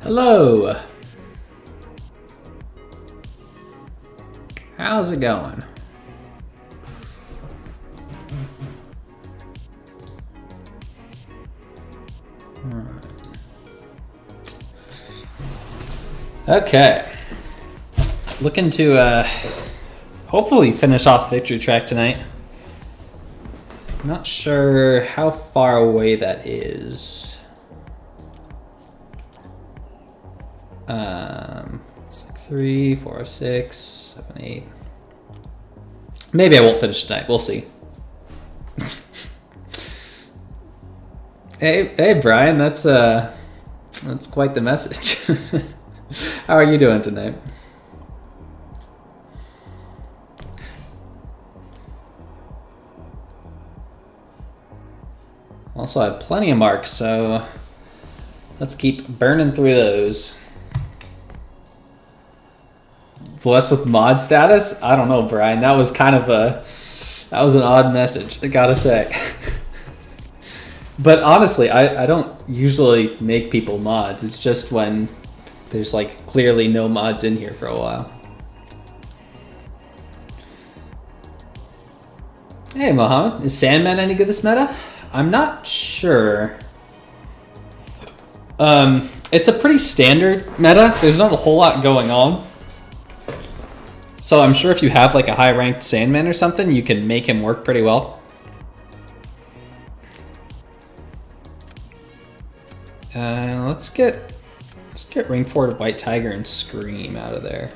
Hello. How's it going? Okay. Looking to hopefully finish off victory track tonight. Not sure how far away that is. It's like 3, 4, 6, 7, 8. Maybe I won't finish tonight. We'll see. Hey, Brian. That's quite the message. How are you doing tonight? Also, I have plenty of marks, so let's keep burning through those. Blessed with mod status? I don't know, Brian. That was kind of that was an odd message, I gotta say. But honestly, I don't usually make people mods. It's just when there's like clearly no mods in here for a while. Hey, Mohammed. Is Sandman any good this meta? I'm not sure. It's a pretty standard meta. There's not a whole lot going on. So I'm sure if you have like a high ranked Sandman or something, you can make him work pretty well. Let's get rank 4 White Tiger and Scream out of there.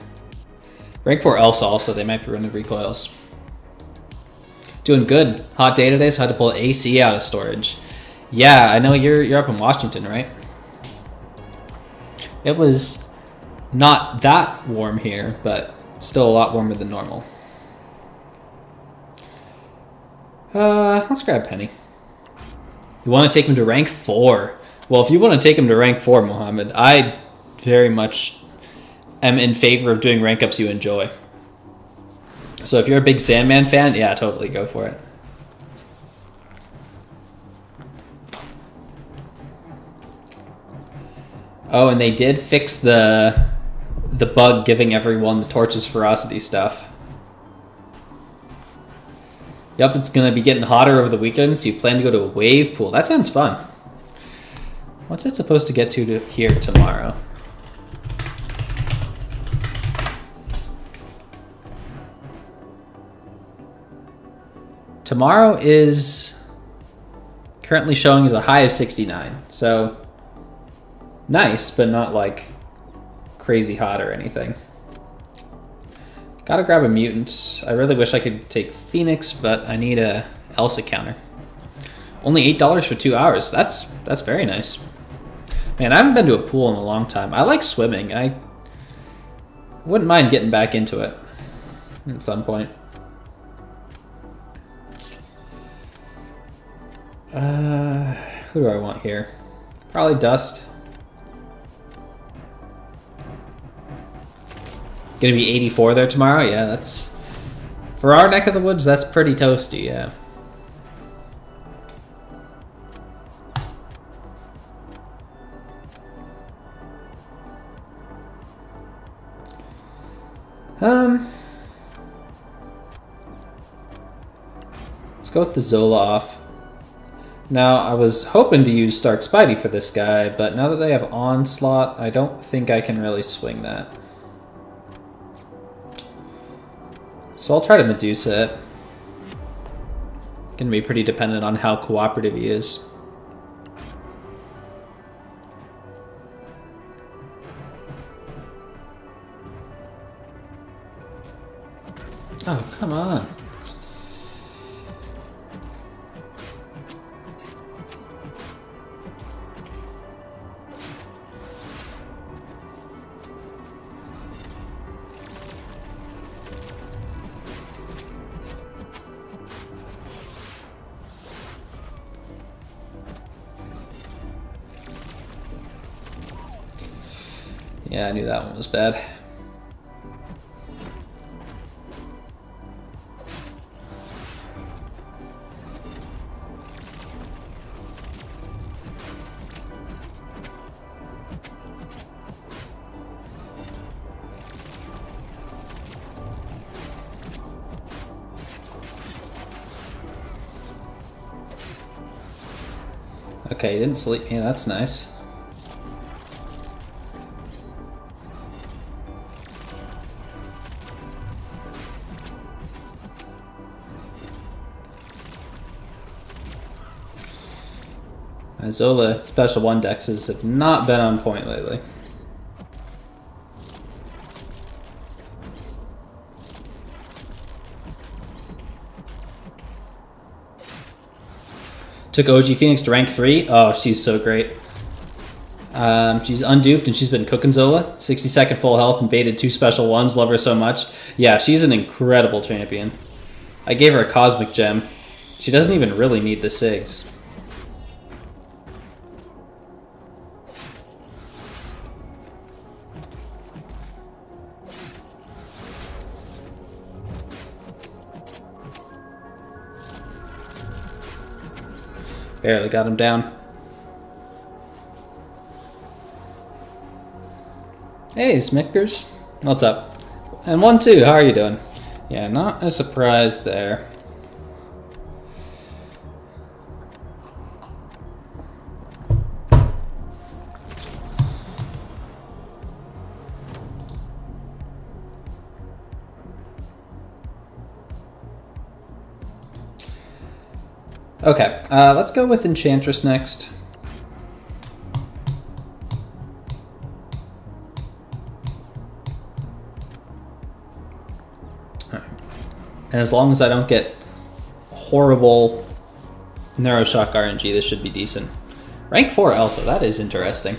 Rank 4 Elsa also, they might be running recoils. Doing good. Hot day today, so I had to pull AC out of storage. Yeah, I know you're up in Washington, right? It was not that warm here, but still a lot warmer than normal. Let's grab Penny. You want to take him to rank 4? Well, if you want to take him to rank 4, Mohammed, I very much am in favor of doing rank ups you enjoy. So if you're a big Sandman fan, yeah, totally go for it. Oh, and they did fix the bug giving everyone the Torches Ferocity stuff. Yep, it's going to be getting hotter over the weekend, so you plan to go to a wave pool. That sounds fun. What's it supposed to get to here tomorrow? Tomorrow is currently showing as a high of 69. So nice, but not like crazy hot or anything. Gotta grab a mutant. I really wish I could take Phoenix, but I need a Elsa counter. Only $8 for 2 hours. That's very nice. Man, I haven't been to a pool in a long time. I like swimming. I wouldn't mind getting back into it at some point. Who do I want here? Probably Dust. Gonna be 84 there tomorrow? Yeah, that's... For our neck of the woods, that's pretty toasty, yeah. Let's go with the Zola off. Now, I was hoping to use StarkSpidey for this guy, but now that they have Onslaught, I don't think I can really swing that. So I'll try to Medusa it. Gonna be pretty dependent on how cooperative he is. Oh, come on. Yeah, I knew that one was bad. Okay, he didn't sleep. Yeah, that's nice. Zola special 1 dexes have not been on point lately. Took OG Phoenix to rank 3. Oh, she's so great. She's unduped and she's been cooking Zola. 60-second full health and baited 2 special 1s. Love her so much. Yeah, she's an incredible champion. I gave her a Cosmic Gem. She doesn't even really need the SIGs. Barely got him down. Hey, Smickers. What's up? And 1-2, how are you doing? Yeah, not a surprise there. Okay, let's go with Enchantress next. And as long as I don't get horrible Neuroshock RNG, this should be decent. Rank 4 Elsa, that is interesting.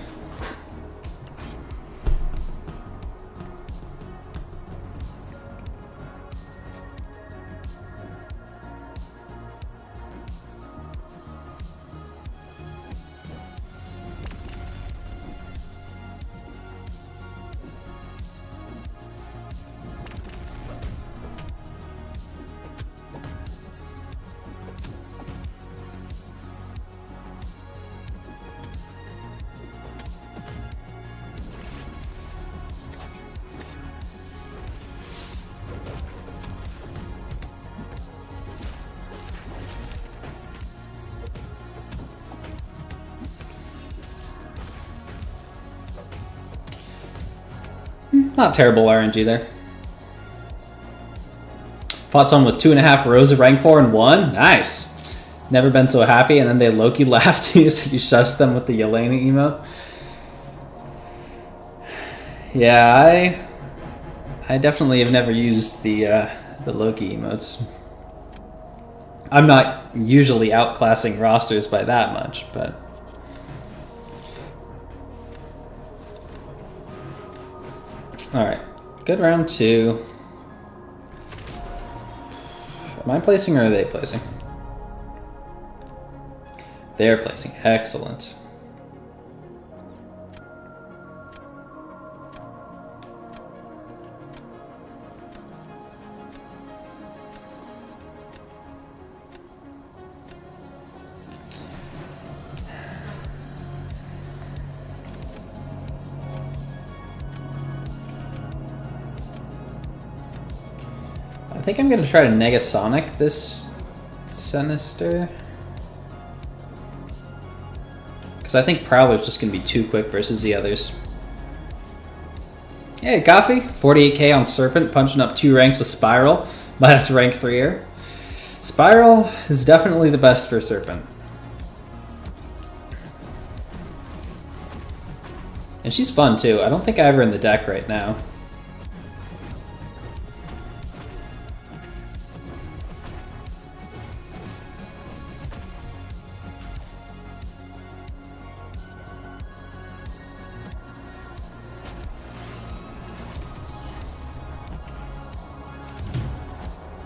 Not terrible RNG there. Fought someone with 2.5 rows of rank 4 and 1. Nice. Never been so happy. And then they Loki laughed. You shushed them with the Yelena emote. Yeah, I definitely have never used the Loki emotes. I'm not usually outclassing rosters by that much, but. Alright, good round 2. Am I placing or are they placing? They're placing. Excellent. I think I'm going to try to Negasonic this Sinister. Because I think Prowler's just going to be too quick versus the others. Hey, Coffee. 48k on Serpent, punching up 2 ranks with Spiral. Minus rank 3er. Spiral is definitely the best for Serpent. And she's fun too. I don't think I have her in the deck right now.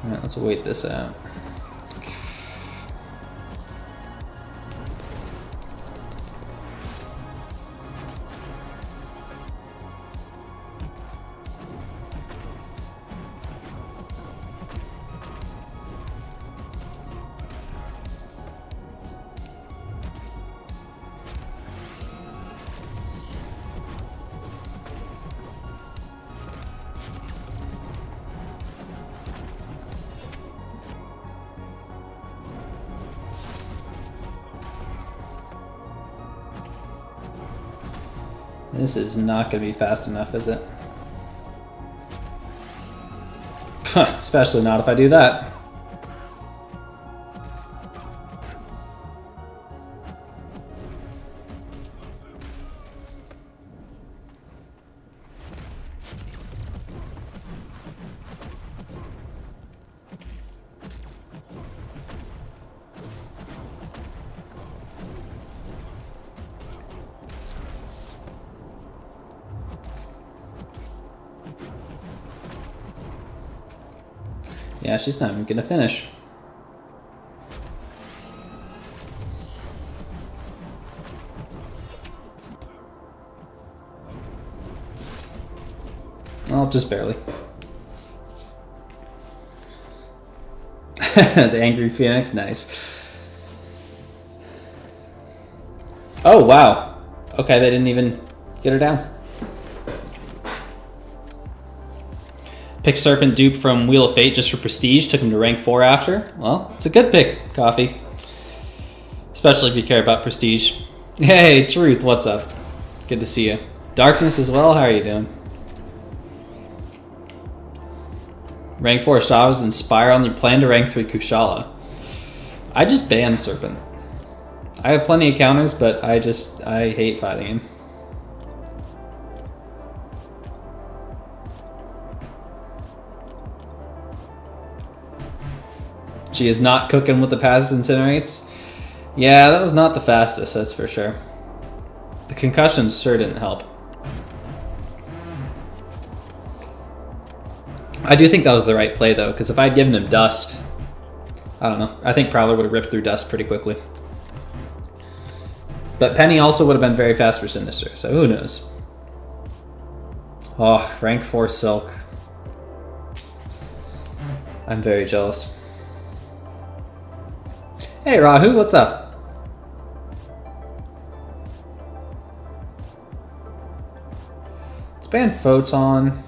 Alright, let's wait this out. This is not going to be fast enough, is it? Especially not if I do that. Yeah, she's not even gonna finish. Well, just barely. The angry phoenix, nice. Oh, wow. Okay, they didn't even get her down. Pick Serpent dupe from Wheel of Fate just for prestige. Took him to rank 4 after. Well, it's a good pick, Coffee. Especially if you care about prestige. Hey, Truth, what's up? Good to see you. Darkness as well, how are you doing? Rank 4 Shavas Inspire on your plan to rank 3 Kushala. I just banned Serpent. I have plenty of counters, but I hate fighting him. She is not cooking with the passive incinerates. Yeah, that was not the fastest, that's for sure. The concussions sure didn't help. I do think that was the right play though, because if I'd given him Dust, I don't know. I think Prowler would have ripped through Dust pretty quickly. But Penny also would have been very fast for Sinister, so who knows. Oh, rank 4 Silk. I'm very jealous. Hey Rahu, what's up? Let's ban Photon.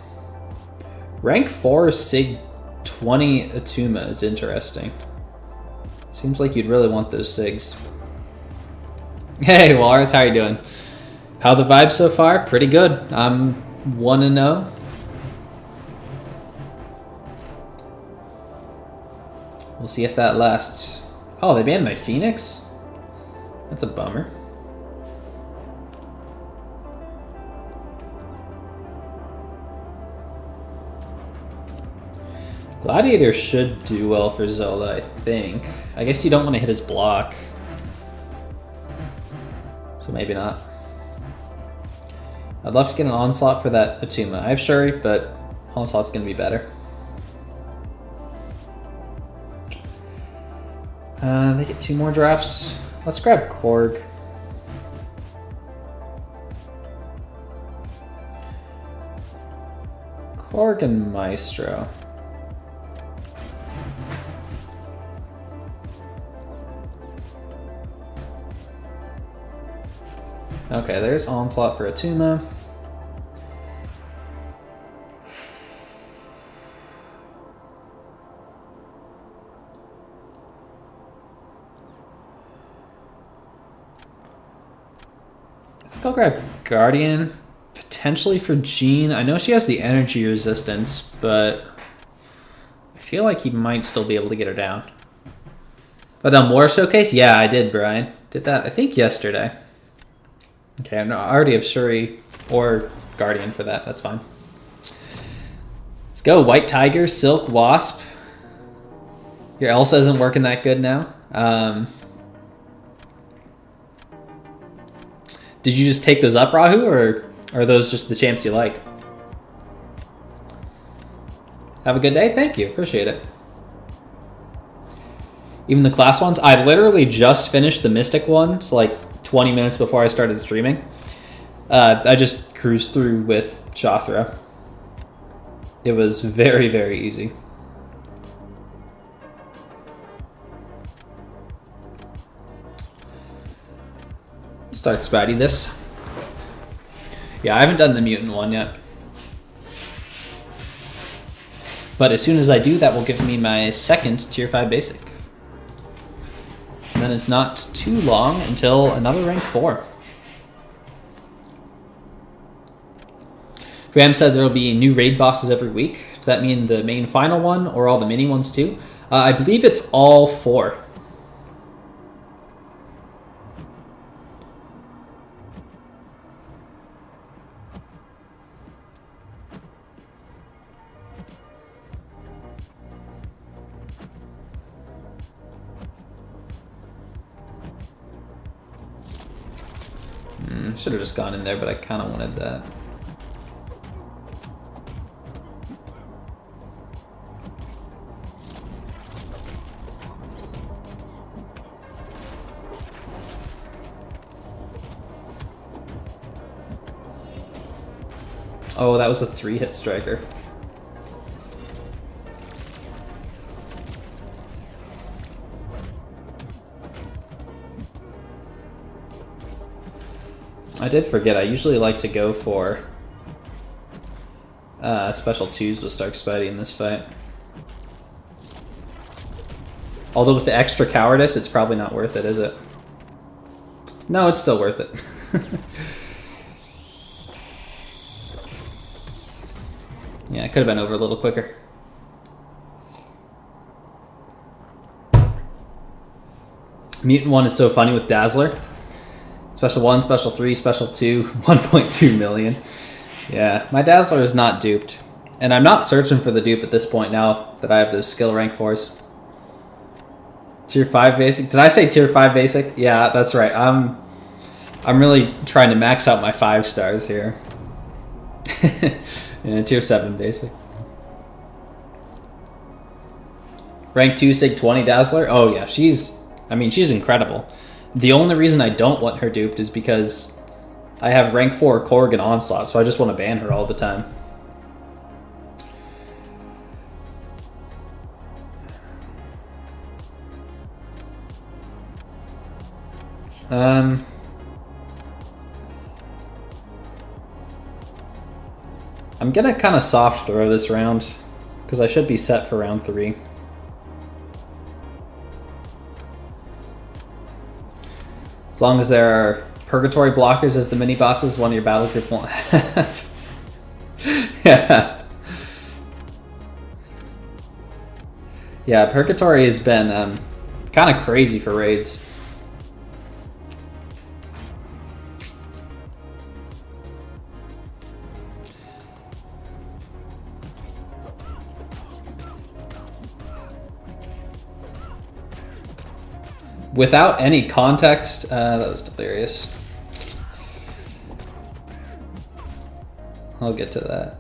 Rank 4 Sig 20 Atuma is interesting. Seems like you'd really want those Sigs. Hey Walrus, how you doing? How the vibes so far? Pretty good. I'm 1-0. We'll see if that lasts. Oh, they banned my Phoenix? That's a bummer. Gladiator should do well for Zelda, I think. I guess you don't want to hit his block. So maybe not. I'd love to get an Onslaught for that Atuma. I have Shuri, but Onslaught's going to be better. They get 2 more drops. Let's grab Korg. Korg and Maestro. Okay, there's Onslaught for Atuma. I'll grab Guardian, potentially for Jean. I know she has the energy resistance, but I feel like he might still be able to get her down. But on War Showcase? Yeah, I did, Brian. Did that, I think, yesterday. Okay, I already have Shuri or Guardian for that. That's fine. Let's go. White Tiger, Silk, Wasp. Your Elsa isn't working that good now. Did you just take those up, Rahu, or are those just the champs you like? Have a good day. Thank you. Appreciate it. Even the class ones? I literally just finished the Mystic ones like 20 minutes before I started streaming. I just cruised through with Shothra. It was very, very easy. StarkSpidey this. Yeah, I haven't done the mutant one yet. But as soon as I do, that will give me my second tier 5 basic. And then it's not too long until another rank 4. Graham said there will be new raid bosses every week. Does that mean the main final one or all the mini ones too? I believe it's all 4. Should have just gone in there, but I kind of wanted that. Oh, that was a 3-hit striker. I did forget, I usually like to go for special 2s with StarkSpidey in this fight. Although with the extra cowardice, it's probably not worth it, is it? No, it's still worth it. Yeah, it could have been over a little quicker. Mutant 1 is so funny with Dazzler. Special 1, Special 3, Special 2, 1.2 million. Yeah, my Dazzler is not duped. And I'm not searching for the dupe at this point now that I have those skill rank 4s. Tier 5 basic? Did I say Tier 5 basic? Yeah, that's right. I'm really trying to max out my 5 stars here. Yeah, Tier 7 basic. Rank 2 Sig 20 Dazzler? Oh yeah, she's incredible. The only reason I don't want her duped is because I have rank 4 Korg and Onslaught, so I just want to ban her all the time. I'm gonna kind of soft throw this round because I should be set for round 3. As long as there are purgatory blockers as the mini bosses, one of your battle group won't have. Yeah. Yeah, purgatory has been kind of crazy for raids. Without any context, that was delirious. I'll get to that.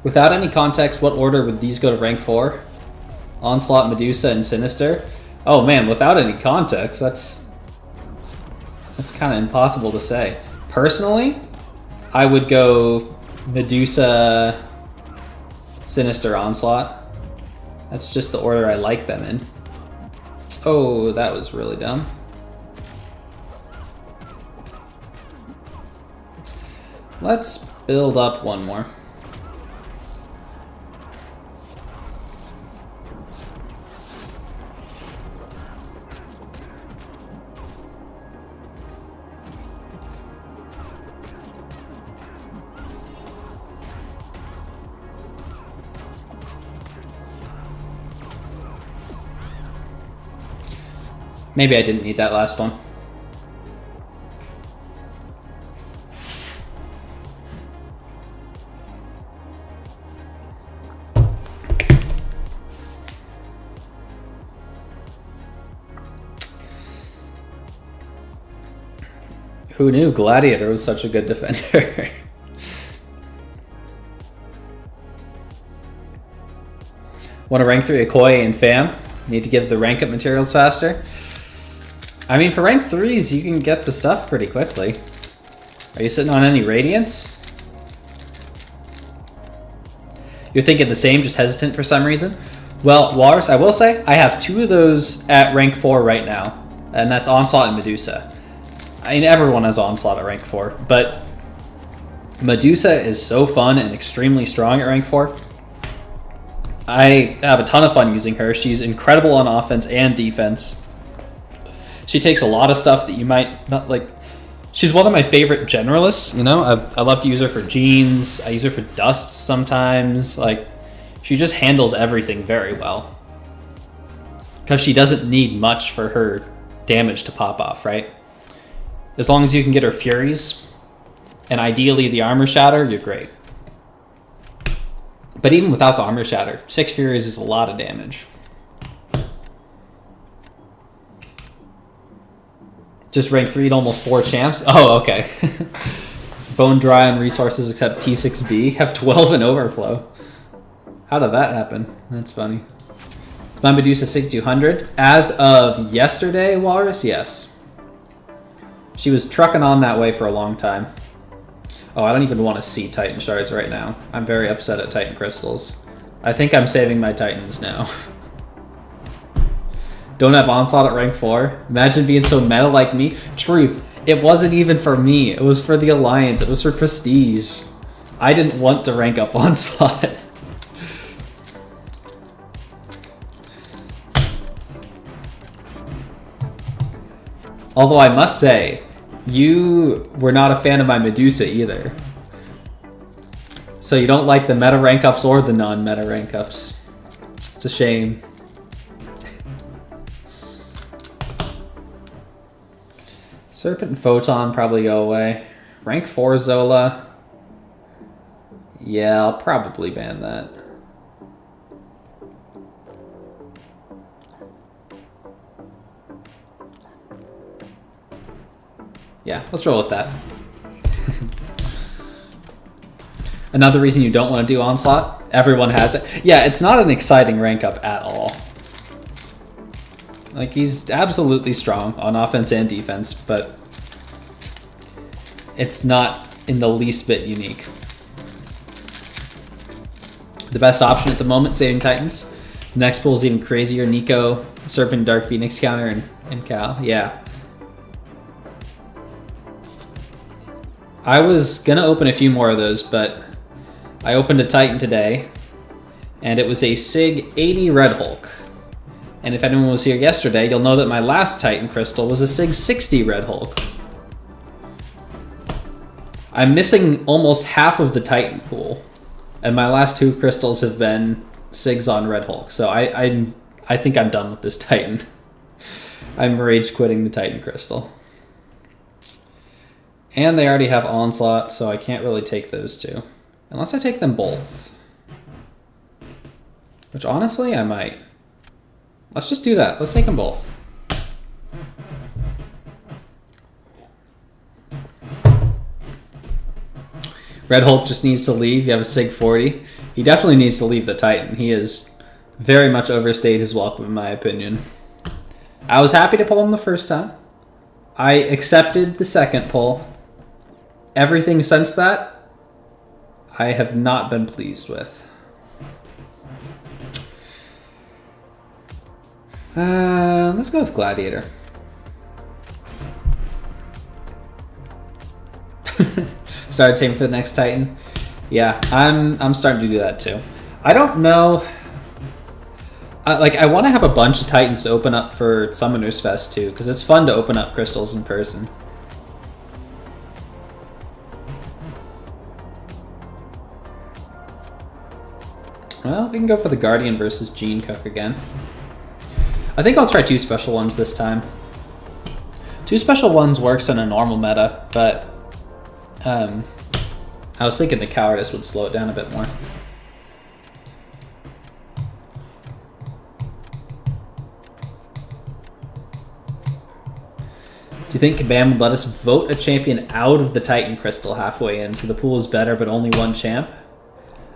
Without any context, what order would these go to rank 4? Onslaught, Medusa, and Sinister? Oh man, without any context, that's kind of impossible to say. Personally, I would go Medusa, Sinister, Onslaught. That's just the order I like them in. Oh, that was really dumb. Let's build up one more. Maybe I didn't need that last one. Who knew Gladiator was such a good defender? Want to rank 3 Okoye and Fam? Need to give the rank up materials faster? I mean, for rank 3s, you can get the stuff pretty quickly. Are you sitting on any Radiance? You're thinking the same, just hesitant for some reason? Well, Walrus, I will say, I have 2 of those at rank 4 right now, and that's Onslaught and Medusa. I mean, everyone has Onslaught at rank 4, but Medusa is so fun and extremely strong at rank 4. I have a ton of fun using her. She's incredible on offense and defense. She takes a lot of stuff that you might not like. She's one of my favorite generalists, you know? I love to use her for genes. I use her for dusts sometimes. Like, she just handles everything very well. Because she doesn't need much for her damage to pop off, right? As long as you can get her Furies, and ideally the Armor Shatter, you're great. But even without the Armor Shatter, 6 Furies is a lot of damage. Just rank 3 to almost 4 champs? Oh, okay. Bone Dry on resources except T6B have 12 in overflow. How did that happen? That's funny. My Medusa Sig 200. As of yesterday, Walrus, yes. She was trucking on that way for a long time. Oh, I don't even want to see Titan Shards right now. I'm very upset at Titan Crystals. I think I'm saving my Titans now. Don't have Onslaught at rank 4? Imagine being so meta like me. Truth, it wasn't even for me. It was for the Alliance. It was for Prestige. I didn't want to rank up Onslaught. Although I must say, you were not a fan of my Medusa either. So you don't like the meta rank ups or the non-meta rank ups. It's a shame. Serpent and Photon probably go away. Rank 4 Zola. Yeah, I'll probably ban that. Yeah, let's roll with that. Another reason you don't want to do Onslaught, everyone has it. Yeah, it's not an exciting rank up at all. Like, he's absolutely strong on offense and defense, but it's not in the least bit unique. The best option at the moment, saving Titans. Next pool is even crazier. Nico, Serpent, Dark Phoenix counter, and Cal. Yeah. I was gonna open a few more of those, but I opened a Titan today, and it was a Sig 80 Red Hulk. And if anyone was here yesterday, you'll know that my last Titan crystal was a Sig 60 Red Hulk. I'm missing almost half of the Titan pool, and my last 2 crystals have been Sigs on Red Hulk. So I think I'm done with this Titan. I'm rage quitting the Titan crystal. And they already have Onslaught, so I can't really take those 2. Unless I take them both. Which honestly, I might. Let's just do that. Let's take them both. Red Hulk just needs to leave. You have a Sig 40. He definitely needs to leave the Titan. He has very much overstayed his welcome, in my opinion. I was happy to pull him the first time. I accepted the second pull. Everything since that, I have not been pleased with. Let's go with Gladiator. Started saving for the next Titan. Yeah, I'm starting to do that too. I don't know. Like, I want to have a bunch of Titans to open up for Summoners Fest too, because it's fun to open up crystals in person. Well, we can go for the Guardian versus Gene Cook again. I think I'll try 2 special ones this time. 2 special ones works in a normal meta, but I was thinking the Cowardice would slow it down a bit more. Do you think Kabammed would let us vote a champion out of the Titan Crystal halfway in, so the pool is better but only 1 champ?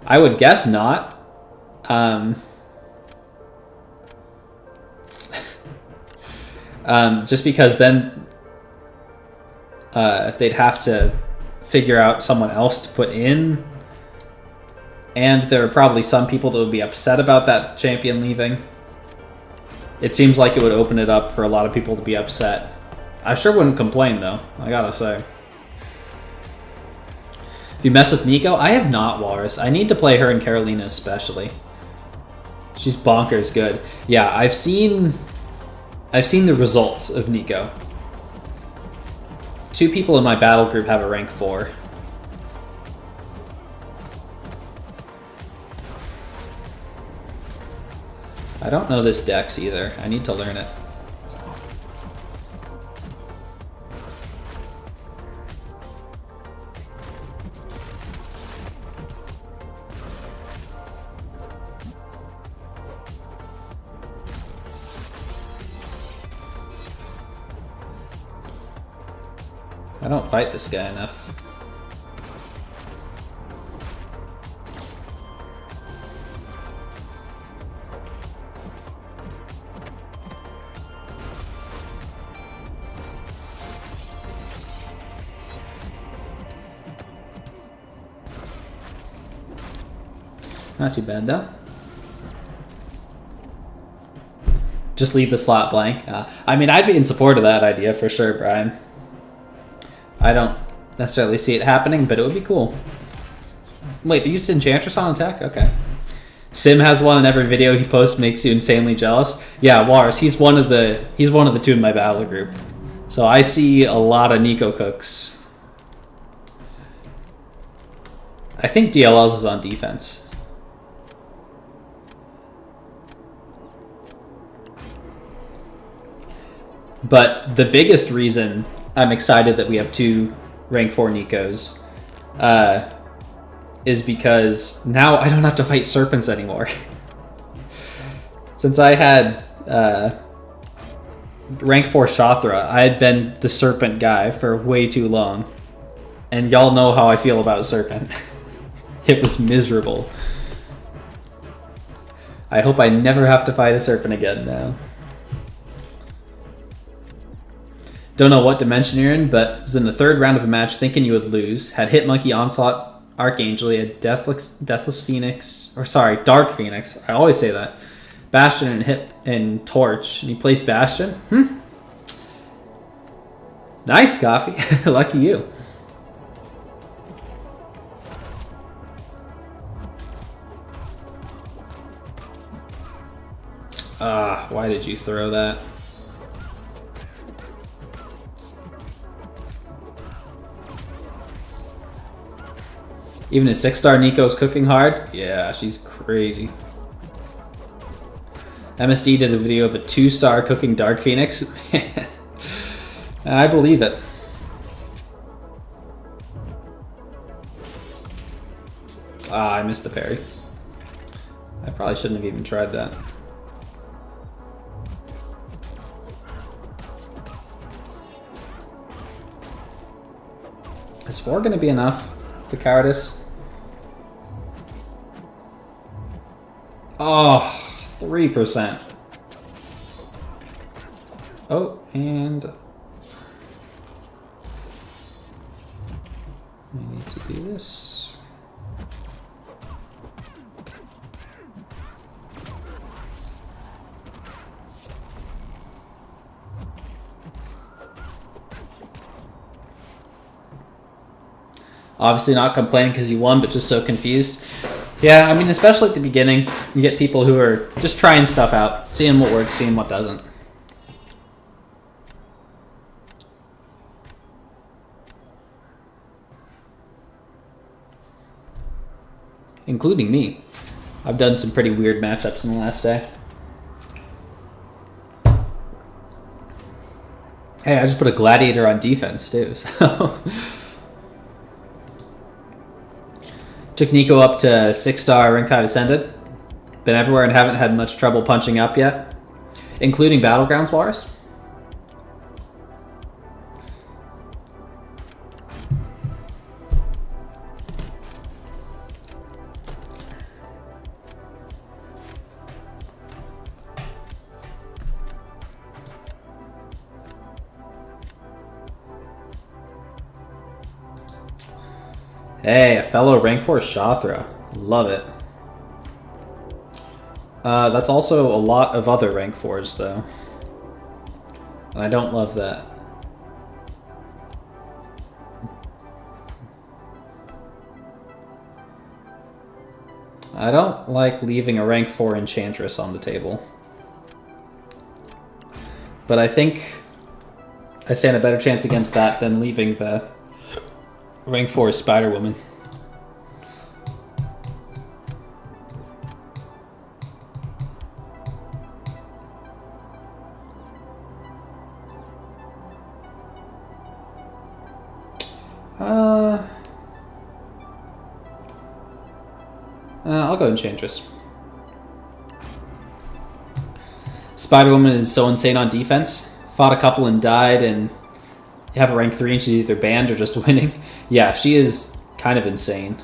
I would guess not. Just because then they'd have to figure out someone else to put in, and there are probably some people that would be upset about that champion leaving. It seems like it would open it up for a lot of people to be upset. I sure wouldn't complain though, I gotta say. If you mess with Nico, I have not, Walrus. I need to play her and Carolina especially. She's bonkers good. Yeah, I've seen the results of Nico. 2 people in my battle group have a rank 4. I don't know this dex either. I need to learn it. I don't fight this guy enough. Not too bad though. Just leave the slot blank. I mean, I'd be in support of that idea for sure, Brian. I don't necessarily see it happening, but it would be cool. Wait, they used Enchantress on attack? Okay. Sim has one in every video he posts, makes you insanely jealous. Yeah, Wars, he's one of the 2 in my battle group. So I see a lot of Nico cooks. I think DLLs is on defense. But the biggest reason I'm excited that we have 2 rank 4 Nikos is because now I don't have to fight serpents anymore. Since I had rank 4 Shathra, I had been the serpent guy for way too long. And y'all know how I feel about serpent. It was miserable. I hope I never have to fight a serpent again now. Don't know what dimension you're in, but was in the 3rd round of a match thinking you would lose. Had Hitmonkey, Onslaught, Archangel, he had Deathless Phoenix, or sorry, Dark Phoenix. I always say that. Bastion and Torch, and he placed Bastion. Nice, Coffee. Lucky you. Why did you throw that? Even a 6-star Nico's cooking hard? Yeah, she's crazy. MSD did a video of a 2-star cooking Dark Phoenix. I believe it. I missed the parry. I probably shouldn't have even tried that. Is 4 going to be enough? The cowardice. Oh, 3%. Oh, and we need to do this. Obviously not complaining because you won, but just so confused. Yeah, I mean, especially at the beginning, you get people who are just trying stuff out, seeing what works, seeing what doesn't. Including me. I've done some pretty weird matchups in the last day. Hey, I just put a gladiator on defense too, so... Took Nico up to 6-star rank 5 Ascended. Been everywhere and haven't had much trouble punching up yet. Including Battlegrounds Wars. Hey, a fellow rank 4 Shathra. Love it. That's also a lot of other rank 4s, though. And I don't love that. I don't like leaving a rank 4 Enchantress on the table. But I think I stand a better chance against that than leaving the rank 4 Spider Woman. I'll go Enchantress. Spider-Woman is so insane on defense. Fought a couple and died, and you have a rank 3 and she's either banned or just winning. Yeah, she is kind of insane.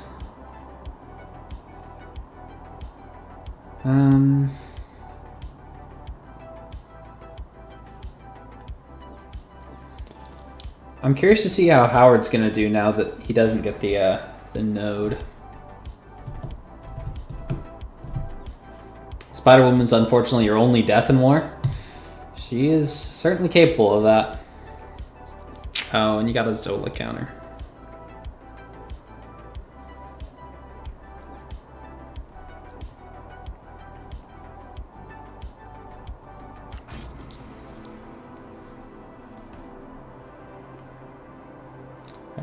I'm curious to see how Howard's gonna do now that he doesn't get the node. Spider-Woman's unfortunately your only death in war. She is certainly capable of that. Oh, and you got a Zola counter.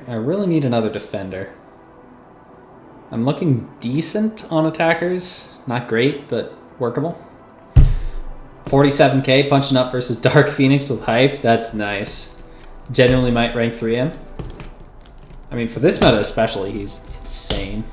I really need another defender. I'm looking decent on attackers. Not great, but workable. 47k punching up versus Dark Phoenix with hype. That's nice. Genuinely might rank 3 him. I mean, for this meta especially, he's insane.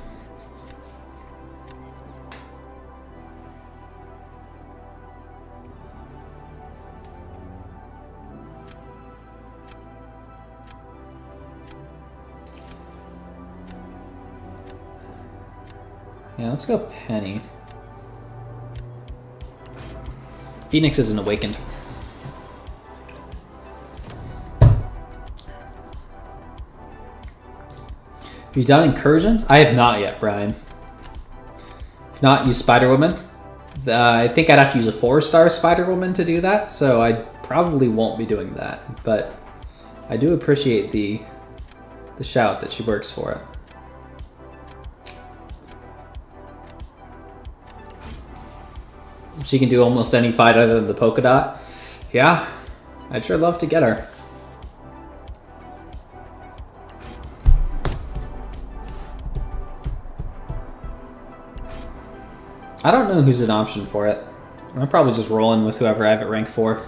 Yeah, let's go Penny. Phoenix isn't awakened. Have you done incursions? I have not yet, Brian. If not, use Spider-Woman. I think I'd have to use a 4-star Spider-Woman to do that, so I probably won't be doing that. But I do appreciate the shout that she works for it. She can do almost any fight other than the polka dot. Yeah, I'd sure love to get her. I don't know who's an option for it. I'm probably just rolling with whoever I have at rank 4.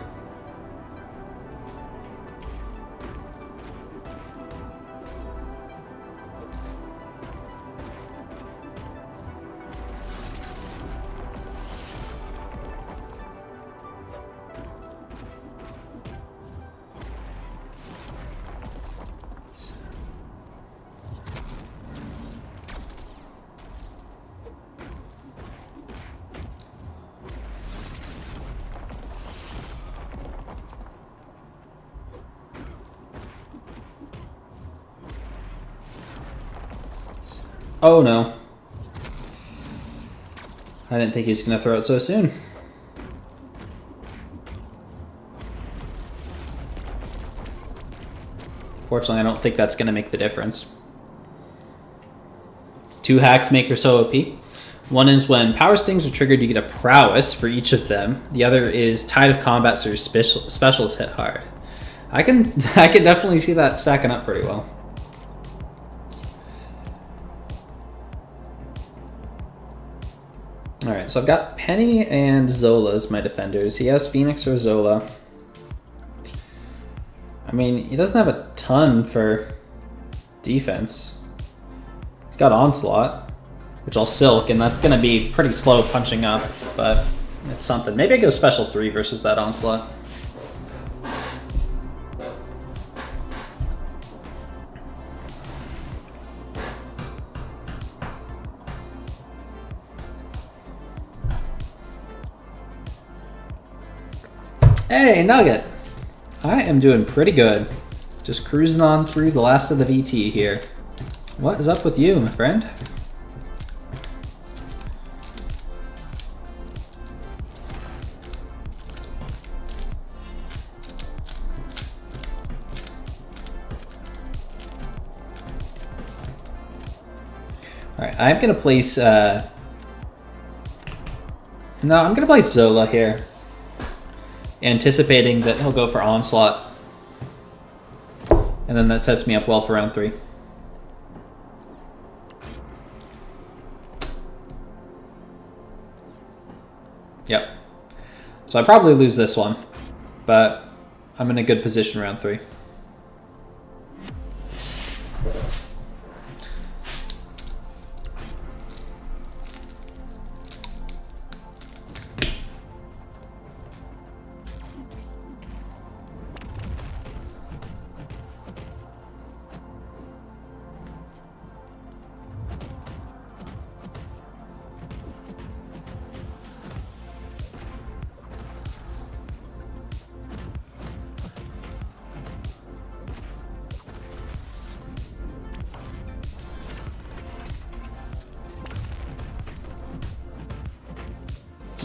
Oh no. I didn't think he was going to throw it so soon. Fortunately, I don't think that's going to make the difference. 2 hacks make her so OP. One is when power stings are triggered, you get a prowess for each of them. The other is tide of combat, so your specials hit hard. I can definitely see that stacking up pretty well. Alright, so I've got Penny and Zola as my defenders. He has Phoenix or Zola. I mean, he doesn't have a ton for defense. He's got Onslaught, which I'll Silk, and that's going to be pretty slow punching up, but it's something. Maybe I go Special 3 versus that Onslaught. Hey, Nugget! I am doing pretty good. Just cruising on through the last of the VT here. What is up with you, my friend? Alright, I'm gonna place I'm gonna place Zola here, anticipating that he'll go for Onslaught. And then that sets me up well for round 3. Yep. So I probably lose this one, but I'm in a good position round 3.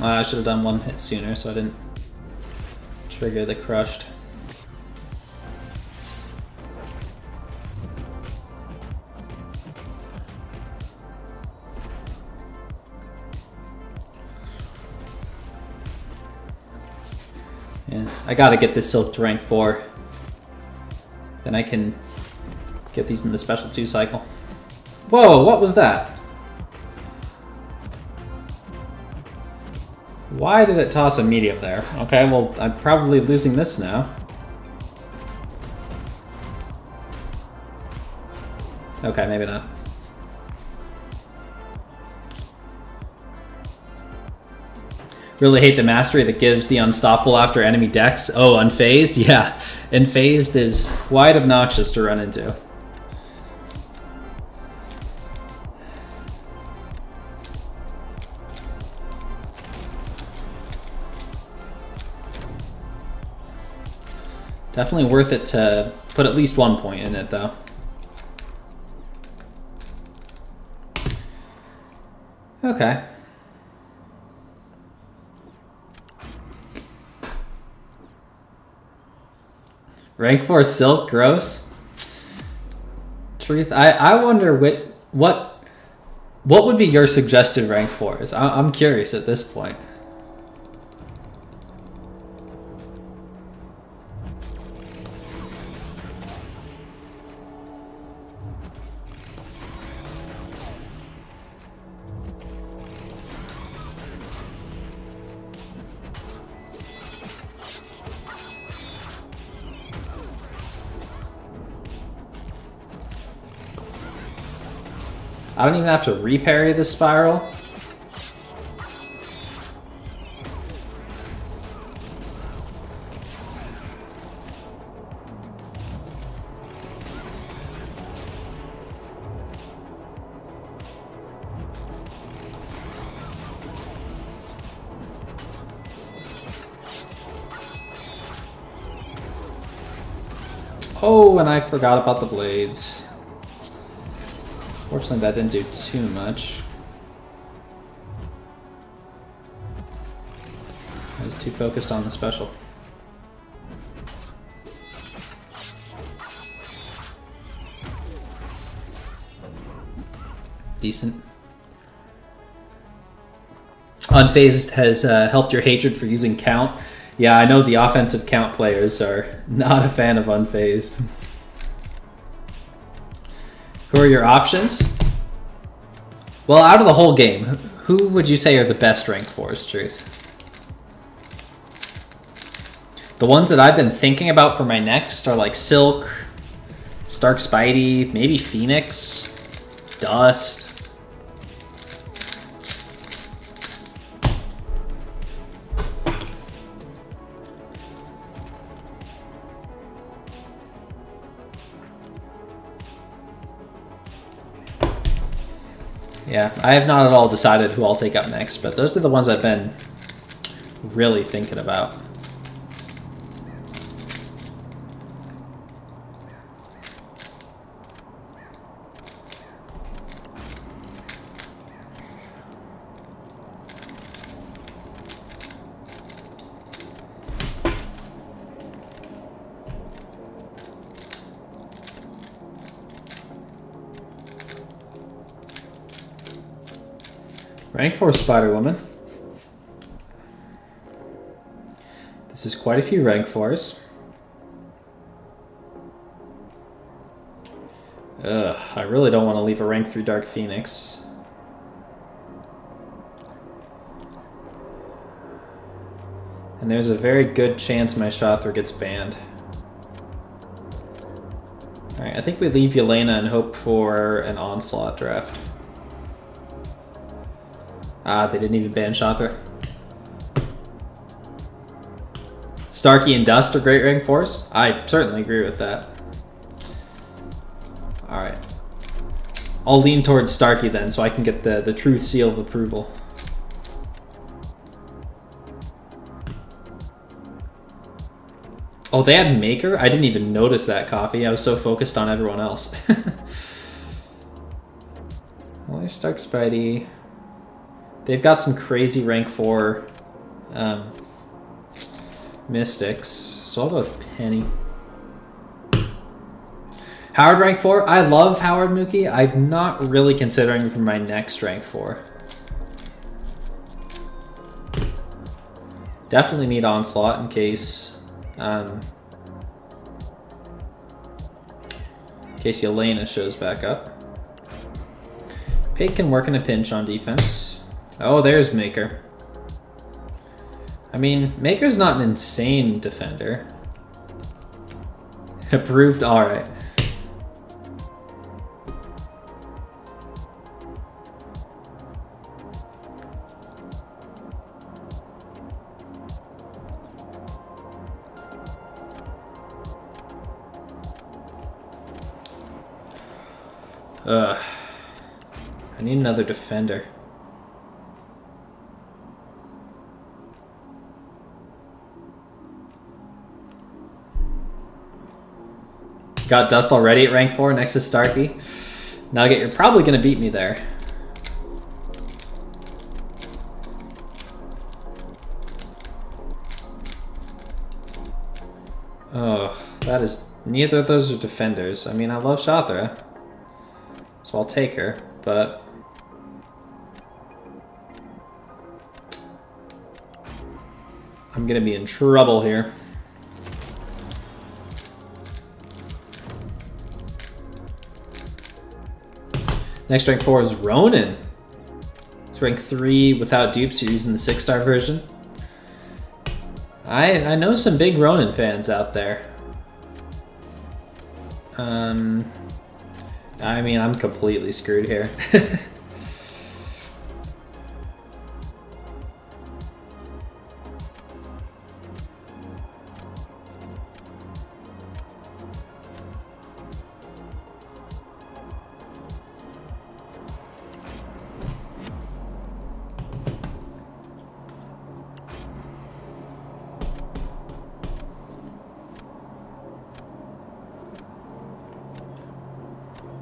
I should have done one hit sooner so I didn't trigger the crushed. Yeah, I gotta get this silk to rank 4. Then I can get these in the special 2 cycle. Whoa, what was that? Why did it toss a medium there? Okay, well, I'm probably losing this now. Okay, maybe not. Really hate the mastery that gives the unstoppable after enemy decks. Oh, unfazed? Yeah, unfazed is quite obnoxious to run into. Definitely worth it to put at least 1 point in it, though. Okay. Rank 4 silk, gross. Truth, I wonder what would be your suggested rank 4s? I'm curious at this point. I don't even have to reparry the spiral. Oh, and I forgot about the blades. Fortunately, that didn't do too much. I was too focused on the special. Decent. Unfazed has helped your hatred for using count. Yeah, I know the offensive count players are not a fan of unfazed. Who are your options? Well, out of the whole game, who would you say are the best rank 4s, Truth? The ones that I've been thinking about for my next are like Silk, StarkSpidey, maybe Phoenix, Dust. Yeah, I have not at all decided who I'll take up next, but those are the ones I've been really thinking about. Rank 4 Spider-Woman. This is quite a few rank 4s. Ugh, I really don't want to leave a rank 3 Dark Phoenix. And there's a very good chance my Shothra gets banned. Alright, I think we leave Yelena and hope for an Onslaught draft. Ah, they didn't even ban Shothra. Starkey and Dust are great rank 4s? I certainly agree with that. Alright. I'll lean towards Starkey then so I can get the truth seal of approval. Oh, they had Maker? I didn't even notice that, Coffee. I was so focused on everyone else. Well, there's StarkSpidey. They've got some crazy rank 4 Mystics, so I'll go with Penny. Howard rank 4? I love Howard Mookie. I'm not really considering for my next rank 4. Definitely need Onslaught in case Yelena shows back up. Pig can work in a pinch on defense. Oh, there's Maker. I mean, Maker's not an insane defender. Approved? Alright. I need another defender. Got Dust already at rank 4 next to Starkey. Nugget, you're probably going to beat me there. Oh, that is... Neither of those are defenders. I mean, I love Shothra, so I'll take her, but... I'm going to be in trouble here. Next rank 4 is Ronin. It's rank 3 without dupes. You're using the 6-star version. I know some big Ronin fans out there. I mean, I'm completely screwed here.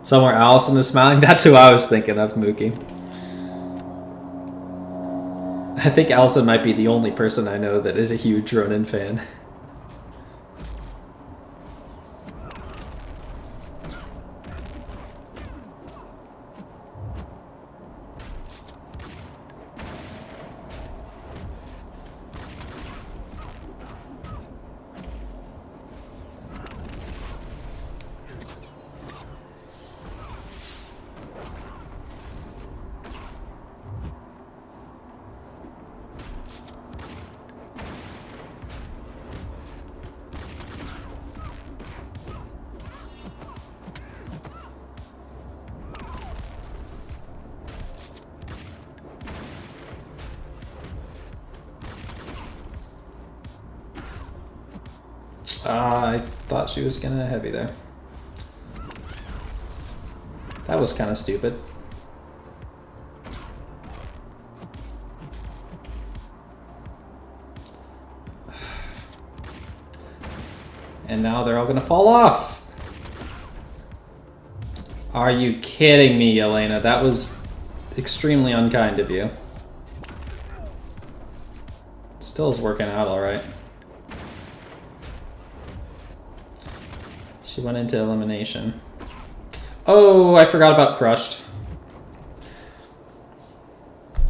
Somewhere Allison is smiling. That's who I was thinking of, Mookie. I think Allison might be the only person I know that is a huge Ronin fan. I thought she was gonna heavy there. That was kind of stupid. And now they're all gonna fall off. Are you kidding me, Yelena? That was extremely unkind of you. Still is working out all right. She went into elimination. Oh, I forgot about Crushed.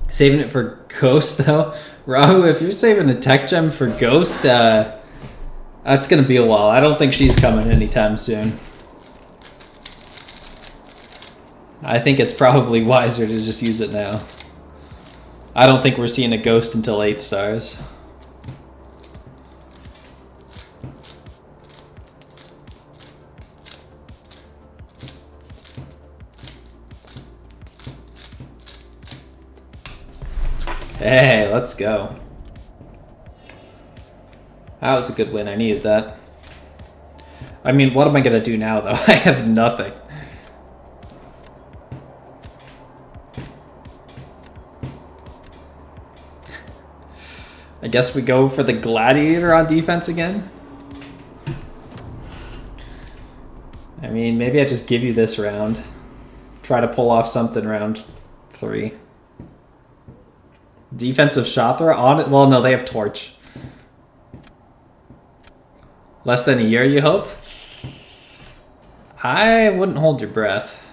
Saving it for Ghost, though. Rahu, if you're saving a tech gem for Ghost, that's going to be a while. I don't think she's coming anytime soon. I think it's probably wiser to just use it now. I don't think we're seeing a ghost until 8 stars. Hey, let's go. That was a good win. I needed that. I mean, what am I going to do now, though? I have nothing. I guess we go for the gladiator on defense again. I mean, maybe I just give you this round. Try to pull off something round 3. Defensive shot thrower on it. Well, no, they have torch. Less than a year, you hope? I wouldn't hold your breath.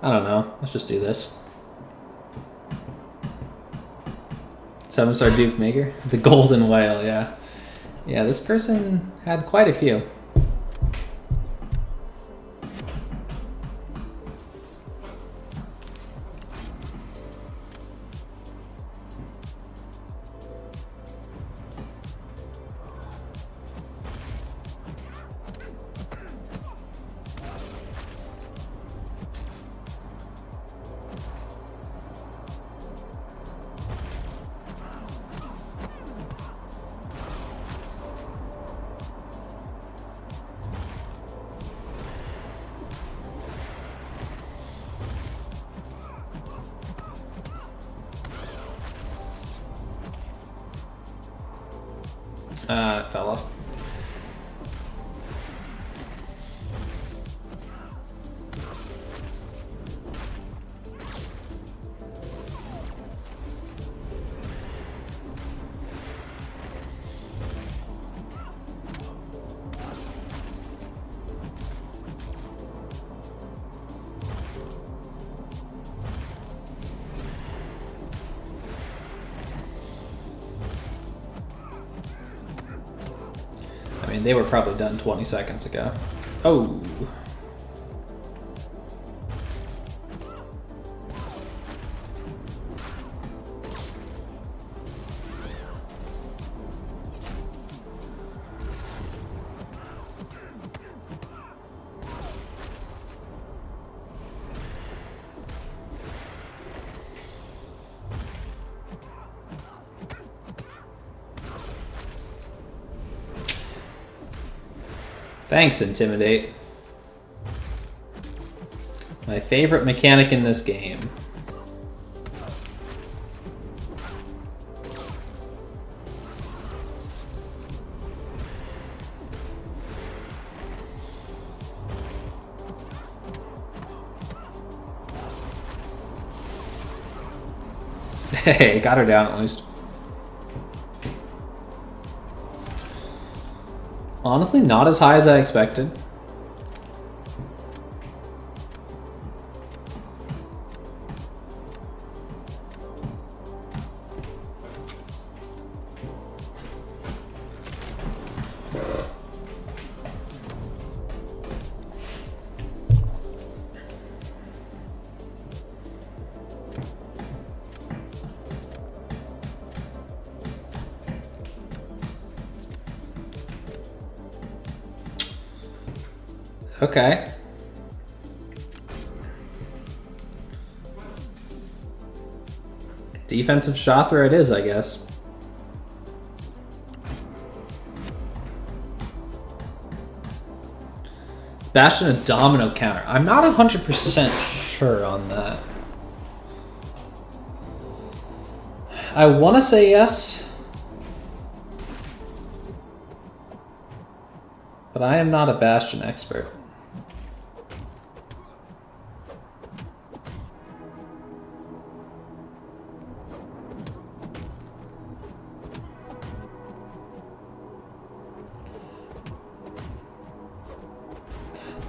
I don't know. Let's just do this. 7-star Duke Maker? The Golden Whale, yeah. Yeah, this person had quite a few. It fell off. I mean, they were probably done 20 seconds ago. Oh. Thanks, Intimidate. My favorite mechanic in this game. Hey, got her down at least. Honestly, not as high as I expected. Okay. Defensive shot thrower it is, I guess. Bastion a domino counter. I'm not 100% sure on that. I want to say yes. But I am not a Bastion expert.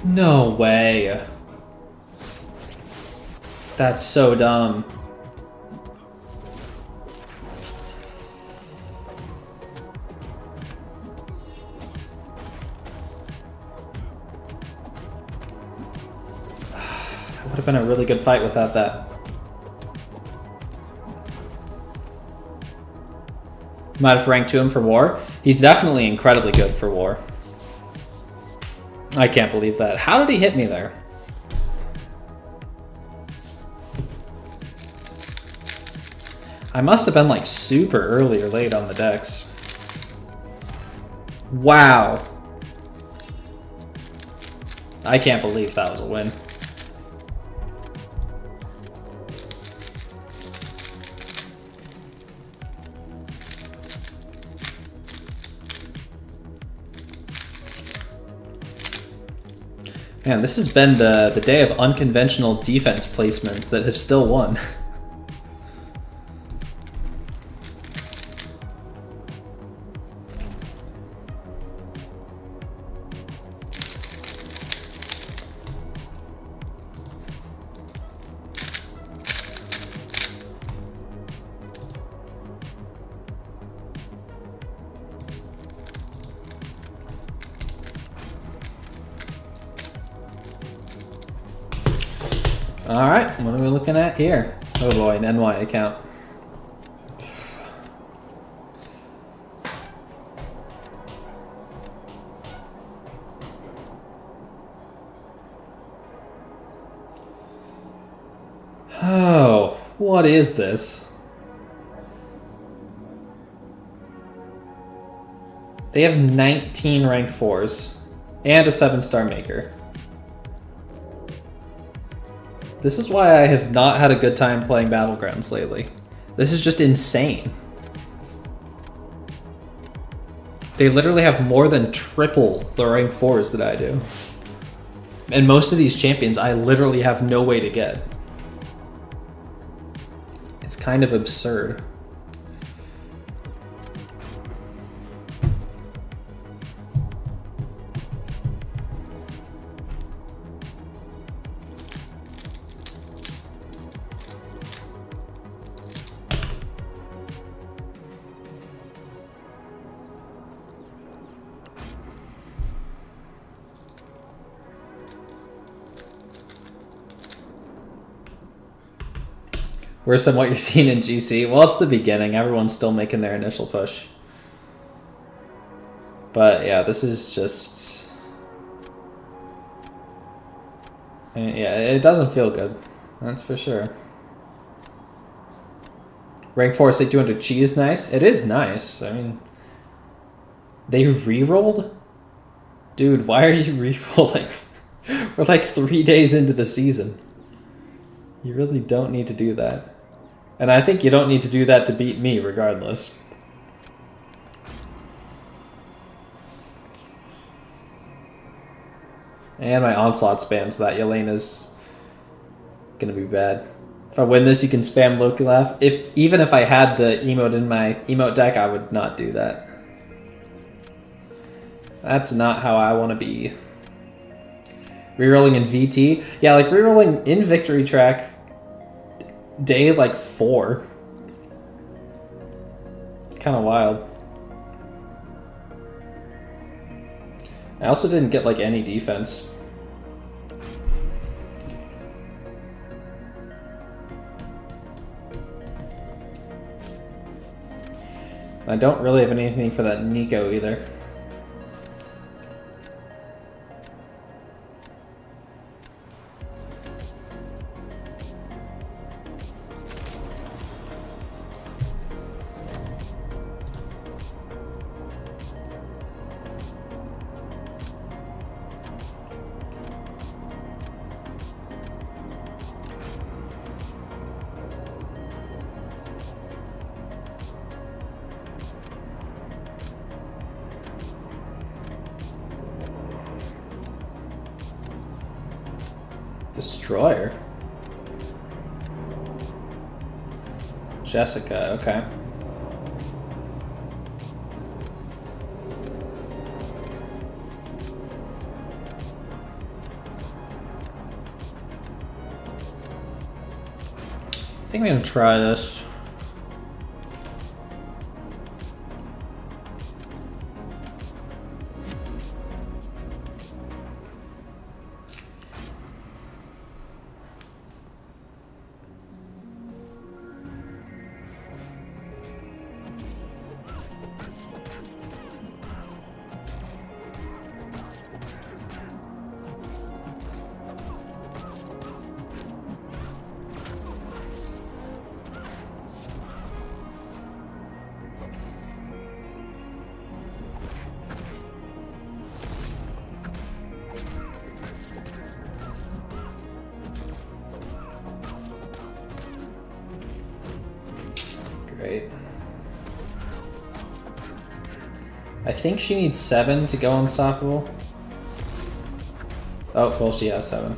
No way. That's so dumb. That would have been a really good fight without that. Might have ranked to him for war. He's definitely incredibly good for war. I can't believe that. How did he hit me there? I must have been like super early or late on the decks. Wow. I can't believe that was a win. Man, this has been the day of unconventional defense placements that have still won. All right, what are we looking at here? Oh boy, an NY account. Oh, what is this? They have 19 rank 4s and a 7-star maker. This is why I have not had a good time playing Battlegrounds lately. This is just insane. They literally have more than triple the rank 4s that I do. And most of these champions I literally have no way to get. It's kind of absurd. Worse than what you're seeing in GC? Well, it's the beginning. Everyone's still making their initial push. But yeah, this is just... yeah, it doesn't feel good. That's for sure. Rank 4, say 200 Chi is nice. It is nice. I mean... They re-rolled? Dude, why are you re-rolling? We're like 3 days into the season. You really don't need to do that. And I think you don't need to do that to beat me, regardless. And my onslaught spams that. Yelena's gonna be bad. If I win this, you can spam Loki Laugh. Even if I had the emote in my emote deck, I would not do that. That's not how I want to be. Rerolling in VT? Yeah, like rerolling in Victory Track day like 4. Kind of wild. I also didn't get like any defense. I don't really have anything for that Nico either. Destroyer. Jessica, okay. I think I'm gonna try this. Great. I think she needs 7 to go unstoppable. Oh, well, she has 7.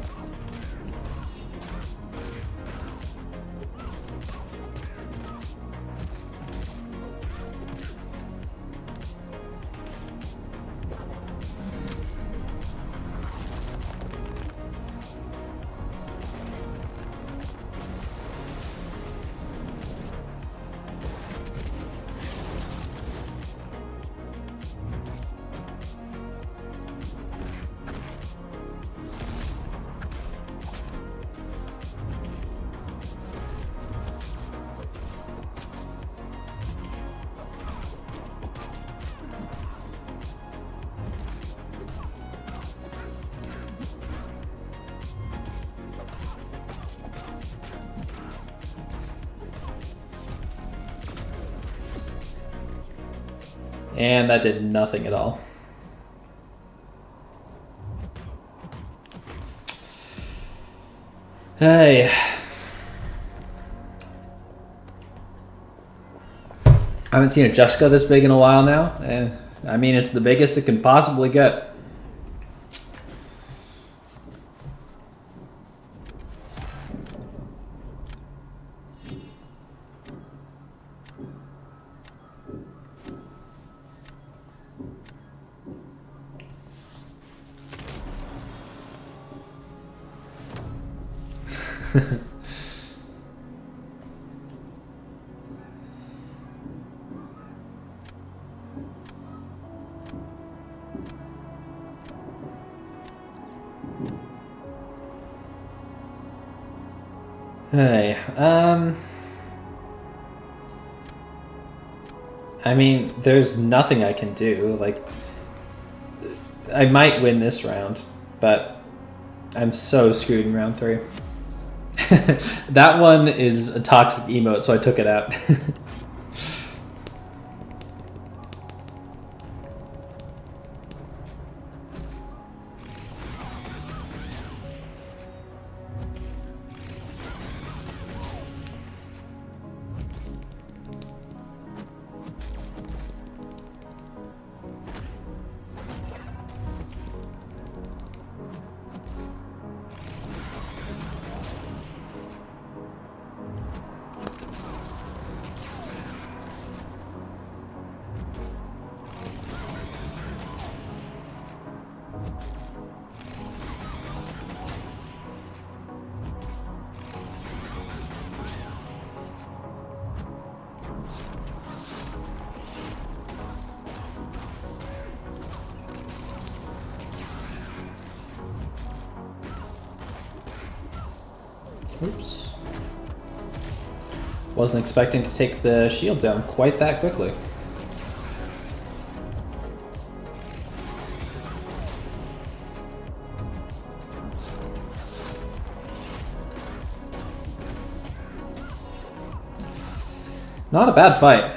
And that did nothing at all. Hey. I haven't seen a Jessica this big in a while now. And I mean, it's the biggest it can possibly get. Hey, I mean, there's nothing I can do. Like, I might win this round, but I'm so screwed in round 3. That one is a toxic emote, so I took it out. Oops. Wasn't expecting to take the shield down quite that quickly. Not a bad fight.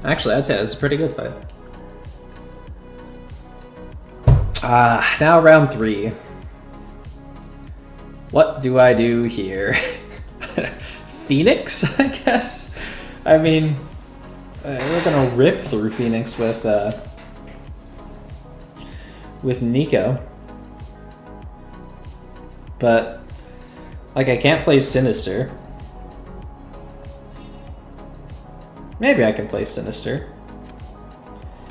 Actually, I'd say that's a pretty good fight. Now round 3. What do I do here? Phoenix, I guess? I mean, we're gonna rip through Phoenix with Nico. But, like, I can't play Sinister. Maybe I can play Sinister.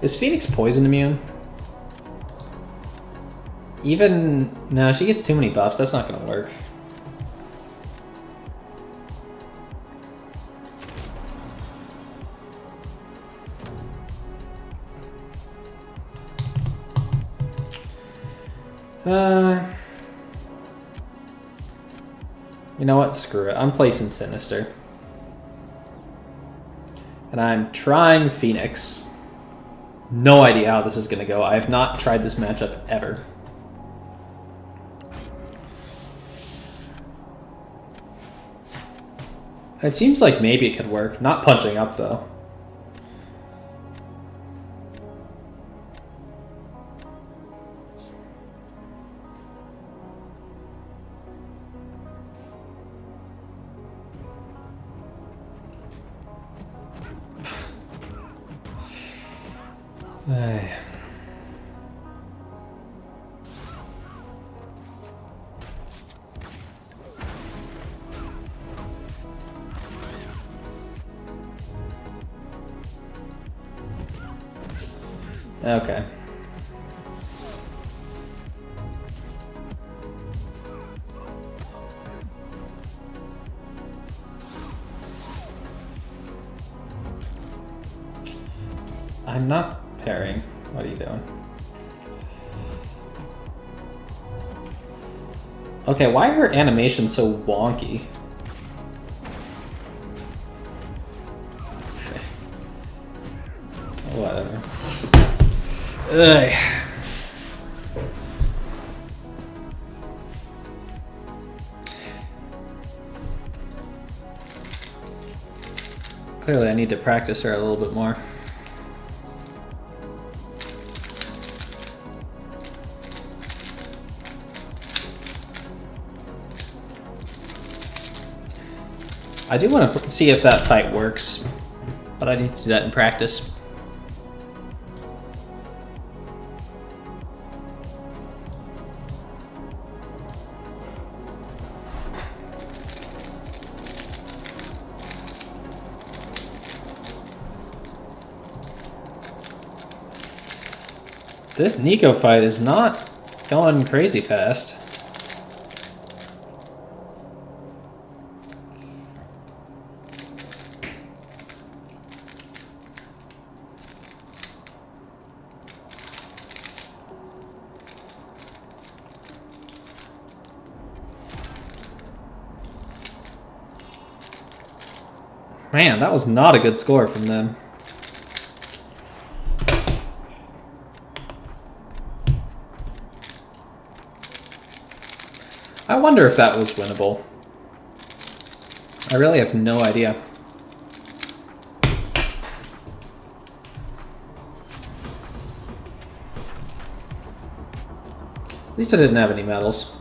Is Phoenix poison immune? Even... No, she gets too many buffs. That's not gonna work. You know what? Screw it. I'm placing Sinister. And I'm trying Phoenix. No idea how this is going to go. I have not tried this matchup ever. It seems like maybe it could work. Not punching up, though. Okay. I'm not pairing. What are you doing? Okay, why are her animations so wonky? Whatever. Ugh. Clearly I need to practice her a little bit more. I do want to see if that fight works, but I need to do that in practice. This Nico fight is not going crazy fast. Man, that was not a good score from them. I wonder if that was winnable. I really have no idea. At least I didn't have any medals.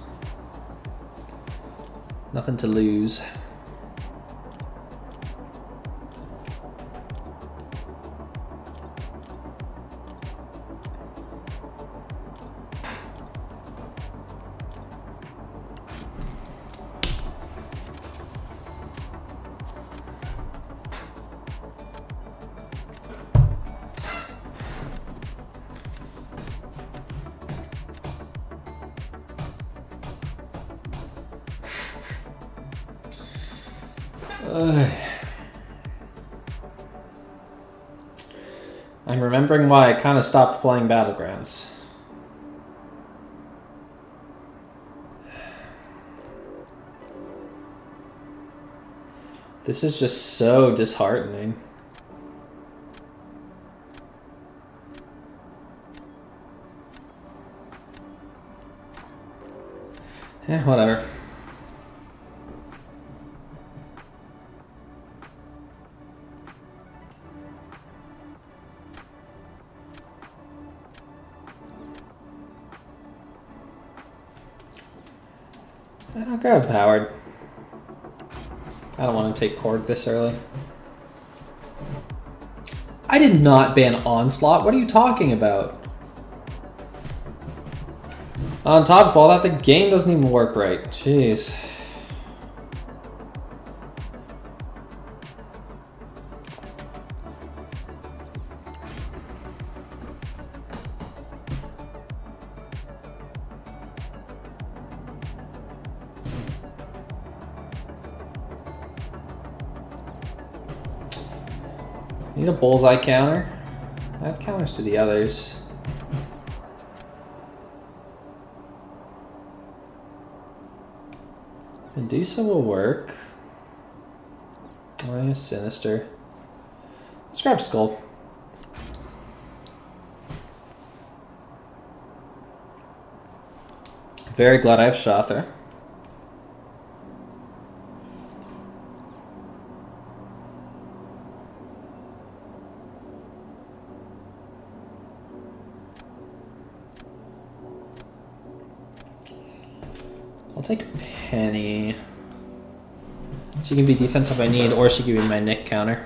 Nothing to lose. I'm remembering why I kind of stopped playing Battlegrounds. This is just so disheartening. Yeah, whatever. I'll grab Howard. I don't want to take Korg this early. I did not ban Onslaught. What are you talking about? On top of all that, the game doesn't even work right. Jeez. Need a bullseye counter. I have counters to the others. Medusa will work. Sinister. Let's grab Skull. Very glad I have Shother. I'll take Penny. She can be defense if I need, or she can be my Nick counter.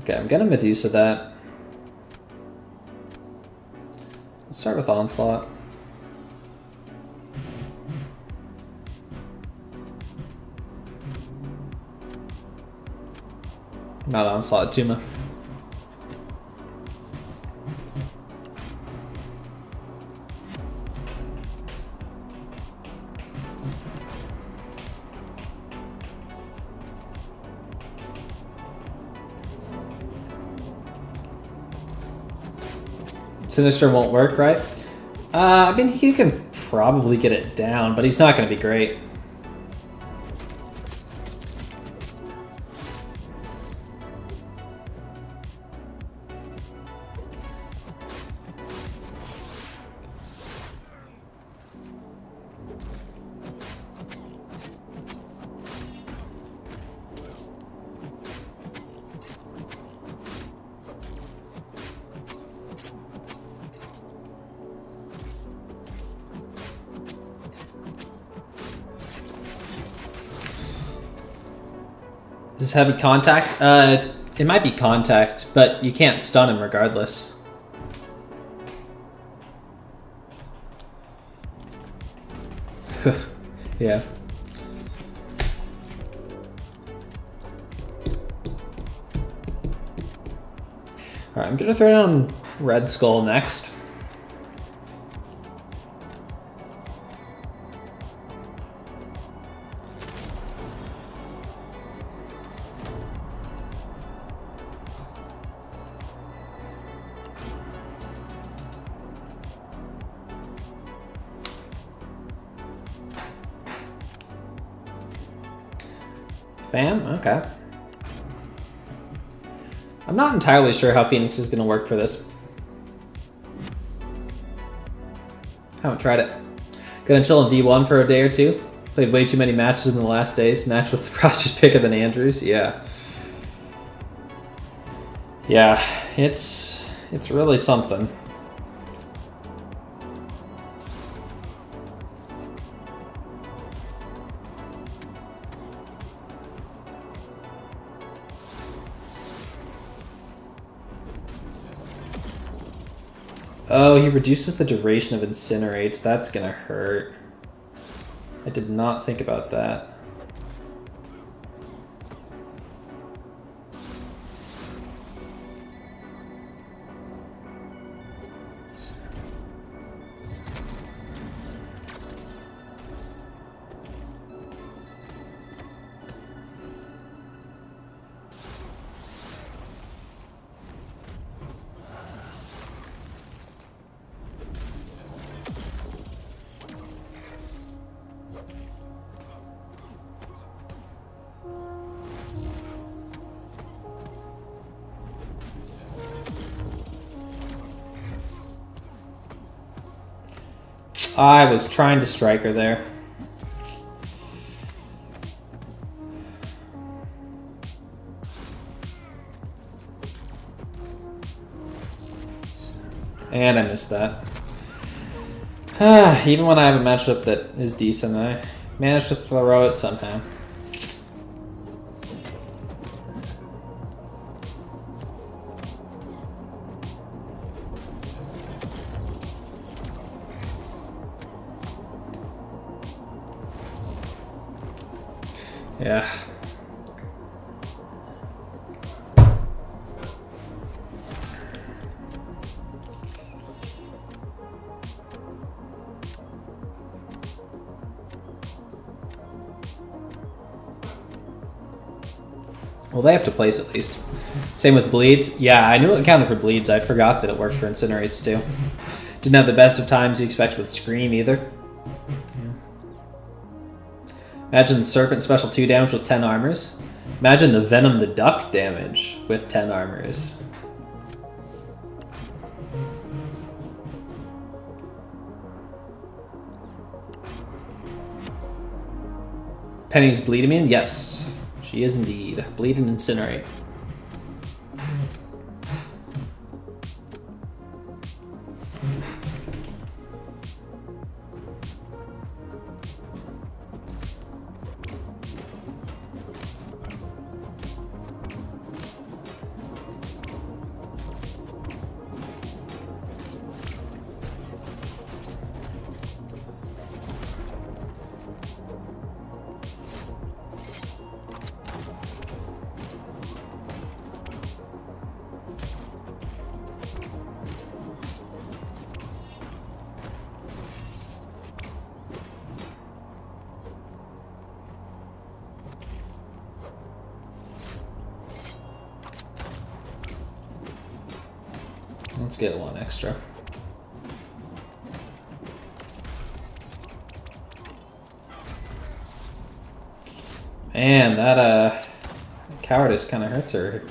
Okay, I'm gonna Medusa that. Let's start with Onslaught. Not Onslaught, Tuma. Sinister won't work, right? I mean, he can probably get it down, but he's not going to be great. Is this heavy contact? It might be contact, but you can't stun him regardless. Yeah. Alright, I'm gonna throw down Red Skull next. Fam? Okay. I'm not entirely sure how Phoenix is going to work for this. Haven't tried it. Gonna chill in V1 for a day or two. Played way too many matches in the last days. Match with the roster's picker than Andrews. Yeah. Yeah, it's really something. Oh, he reduces the duration of incinerates. That's gonna hurt. I did not think about that. I was trying to strike her there. And I missed that. Even when I have a matchup that is decent, I managed to throw it somehow. Yeah. Well, they have to place at least. Same with bleeds. Yeah, I knew it counted for bleeds. I forgot that it worked for incinerates too. Didn't have the best of times you expect with Scream either. Yeah. Imagine the Serpent special 2 damage with 10 armors. Imagine the Venom the Duck damage with 10 armors. Penny's Bleedamian? Yes, she is indeed. Bleed and Incinerate. Let's get 1 extra. Man, that cowardice kind of hurts her.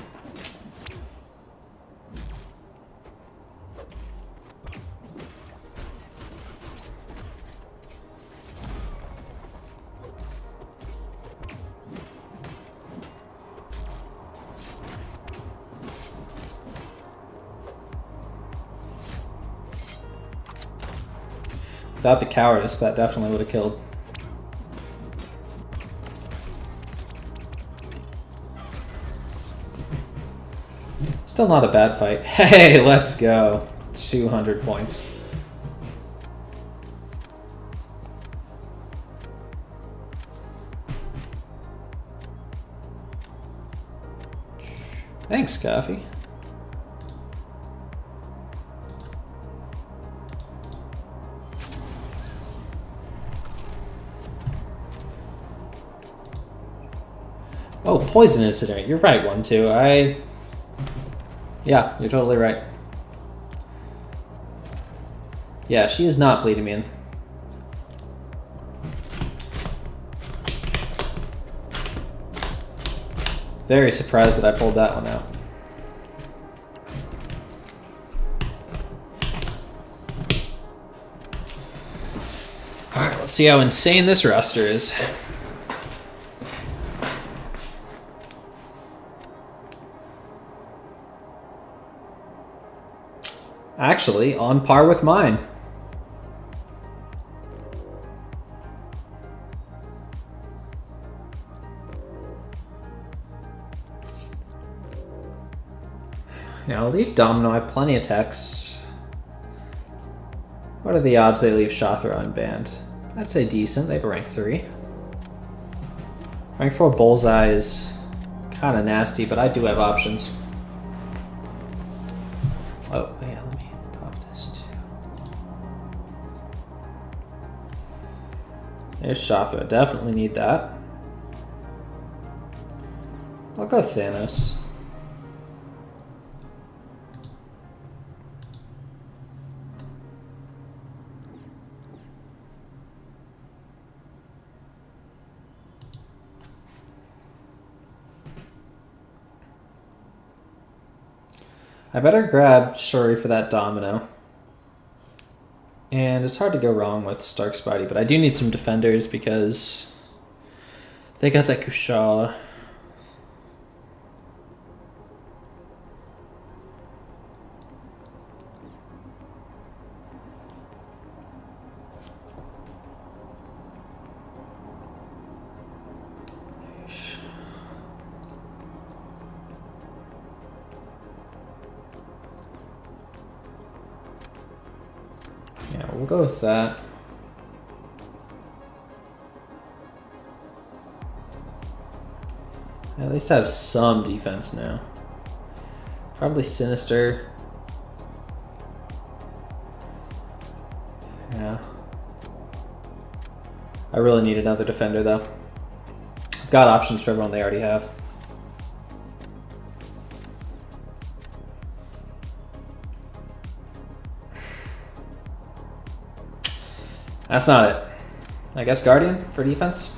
Without the cowardice, that definitely would have killed. Still not a bad fight. Hey, let's go. 200 points. Thanks, Coffee. Oh, poison incident. You're right, 1-2. Yeah, you're totally right. Yeah, she is not bleeding me in. Very surprised that I pulled that one out. Alright, let's see how insane this roster is. Actually, on par with mine. Yeah, I'll leave Domino. I have plenty of techs. What are the odds they leave Shothra unbanned? I'd say decent. They have a rank 3. Rank 4 Bullseye is kind of nasty, but I do have options. Oh, yeah, let me pop this too. There's Shothra. Definitely need that. I'll go Thanos. I better grab Shuri for that Domino. And it's hard to go wrong with StarkSpidey, but I do need some defenders because they got that Kushala. Yeah, we'll go with that. At least I have some defense now. Probably Sinister. Yeah. I really need another defender though. I've got options for everyone they already have. That's not it. I guess Guardian for defense.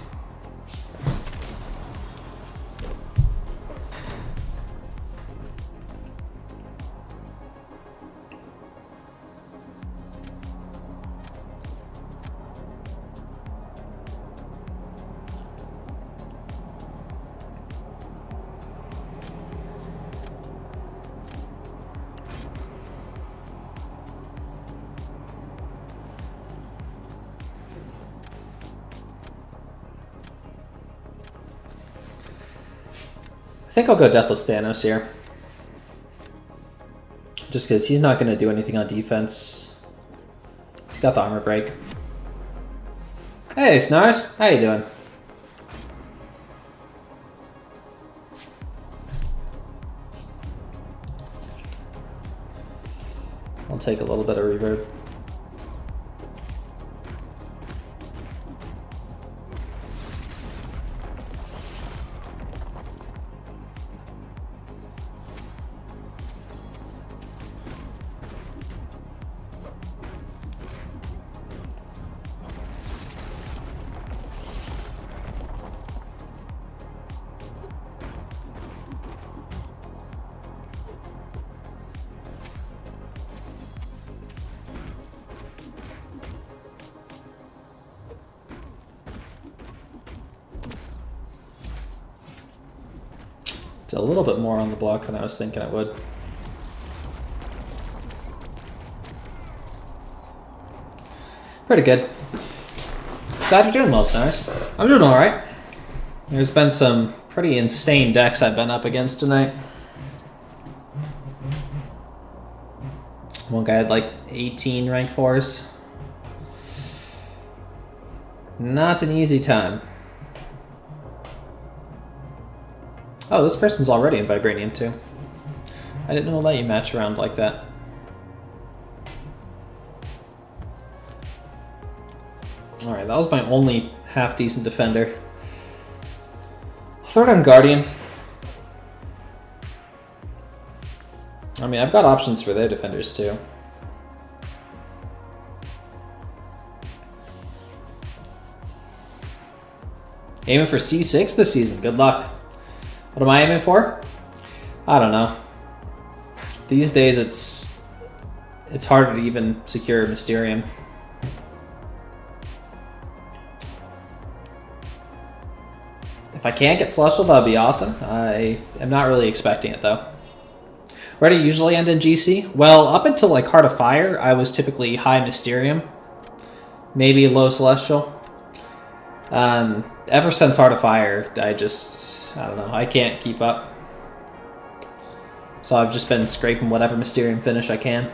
I think I'll go DeathlessThanos here. Just because he's not going to do anything on defense. He's got the armor break. Hey, Snars. How you doing? I'll take a little bit of reverb. It's a little bit more on the block than I was thinking it would. Pretty good. Glad you're doing well, Snars. I'm doing alright. There's been some pretty insane decks I've been up against tonight. One guy had like 18 rank 4s. Not an easy time. Oh, this person's already in Vibranium too. I didn't know I'll let you match around like that. Alright, that was my only half-decent defender. Third on Guardian. I mean, I've got options for their defenders too. Aiming for C6 this season. Good luck. What am I aiming for? I don't know. These days it's harder to even secure Mysterium. If I can't get Celestial, that would be awesome. I am not really expecting it though. Where do you usually end in GC? Well, up until like Heart of Fire, I was typically high Mysterium, maybe low Celestial. Ever since Heart of Fire, I don't know, I can't keep up. So I've just been scraping whatever Mysterium finish I can.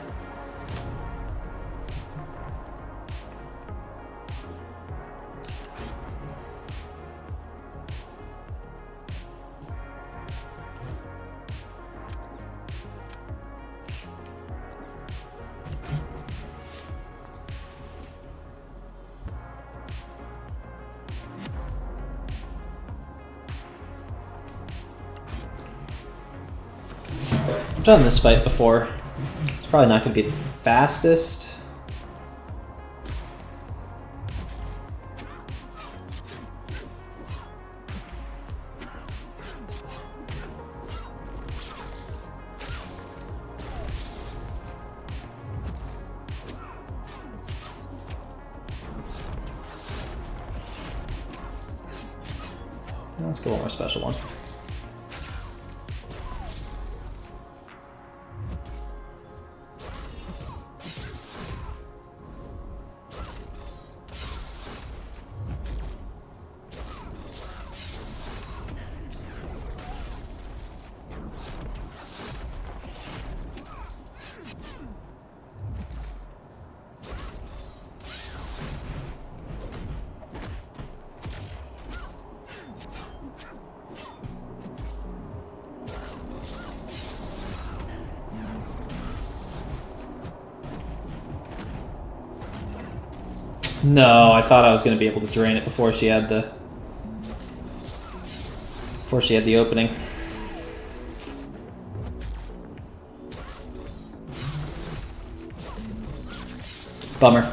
I've done this fight before. It's probably not going to be the fastest. Let's go one more special one. No, I thought I was going to be able to drain it before she had the opening. Bummer.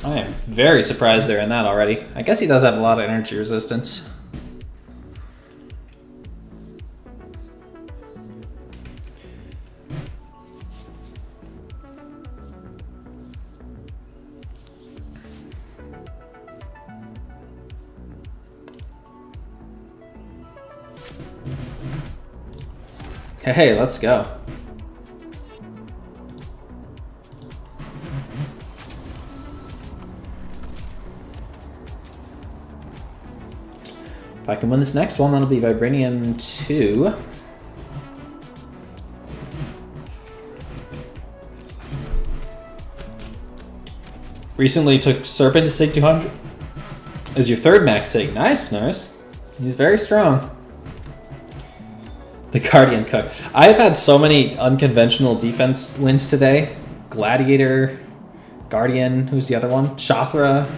I am very surprised they're in that already. I guess he does have a lot of energy resistance. Hey, let's go. If I can win this next one, that'll be Vibranium 2. Recently took Serpent to Sig 200 as your third max Sig. Nice, Nurse. He's very strong. The Guardian Cook. I've had so many unconventional defense wins today. Gladiator, Guardian, who's the other one? Shothra.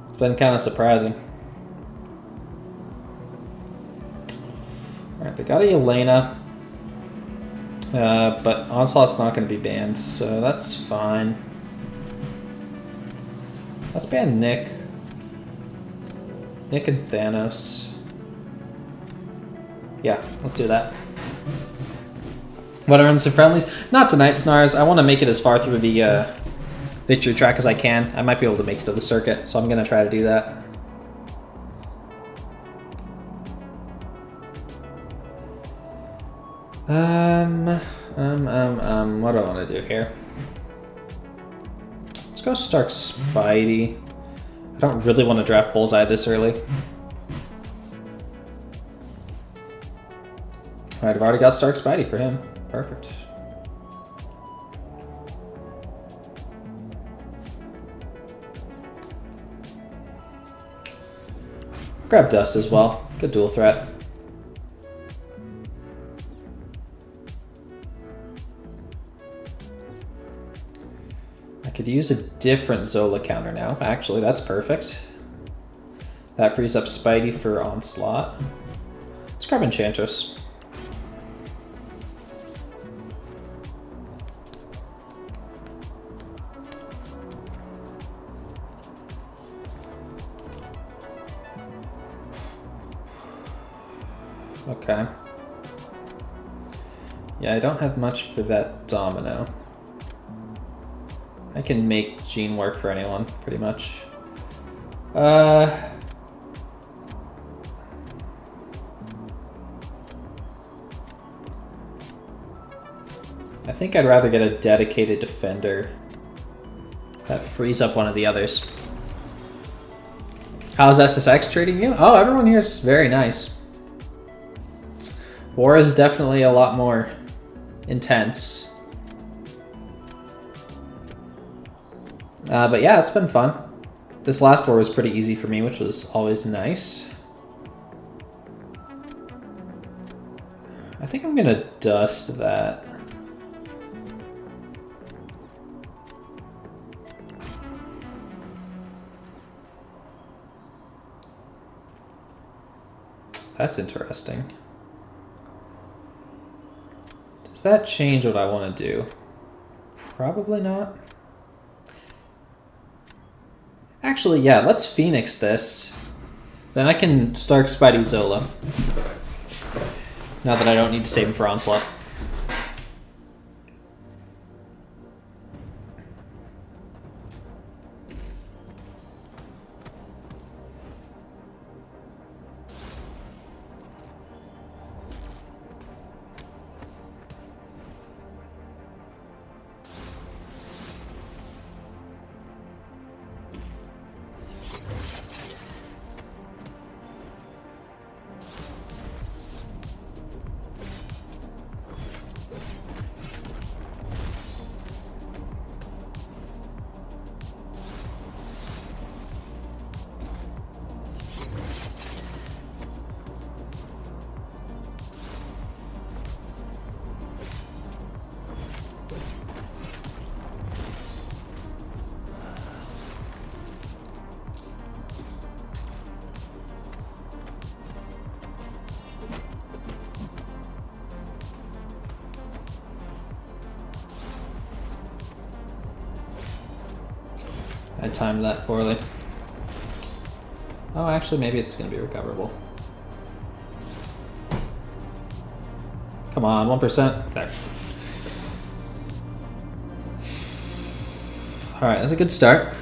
It's been kind of surprising. Alright, they got a Yelena. But Onslaught's not going to be banned, so that's fine. Let's ban Nick. Nick and Thanos. Yeah, let's do that. Want to run some friendlies? Not tonight, Snars. I want to make it as far through the victory track as I can. I might be able to make it to the circuit, so I'm going to try to do that. What do I want to do here? Let's go StarkSpidey. I don't really want to draft Bullseye this early. Alright, I've already got StarkSpidey for him. Perfect. Grab Dust as well. Good dual threat. I could use a different Zola counter now. Actually, that's perfect. That frees up Spidey for Onslaught. Let's grab Enchantress. Okay. Yeah, I don't have much for that Domino. I can make Gene work for anyone, pretty much. I think I'd rather get a dedicated defender that frees up one of the others. How's SSX treating you? Oh, everyone here is very nice. War is definitely a lot more intense. But yeah, it's been fun. This last war was pretty easy for me, which was always nice. I think I'm gonna dust that. That's interesting. Does that change what I want to do? Probably not. Actually, yeah, let's Phoenix this. Then I can StarkSpidey Zola. Now that I don't need to save him for Onslaught. I timed that poorly. Oh, actually, maybe it's going to be recoverable. Come on, 1%. There. Alright, that's a good start.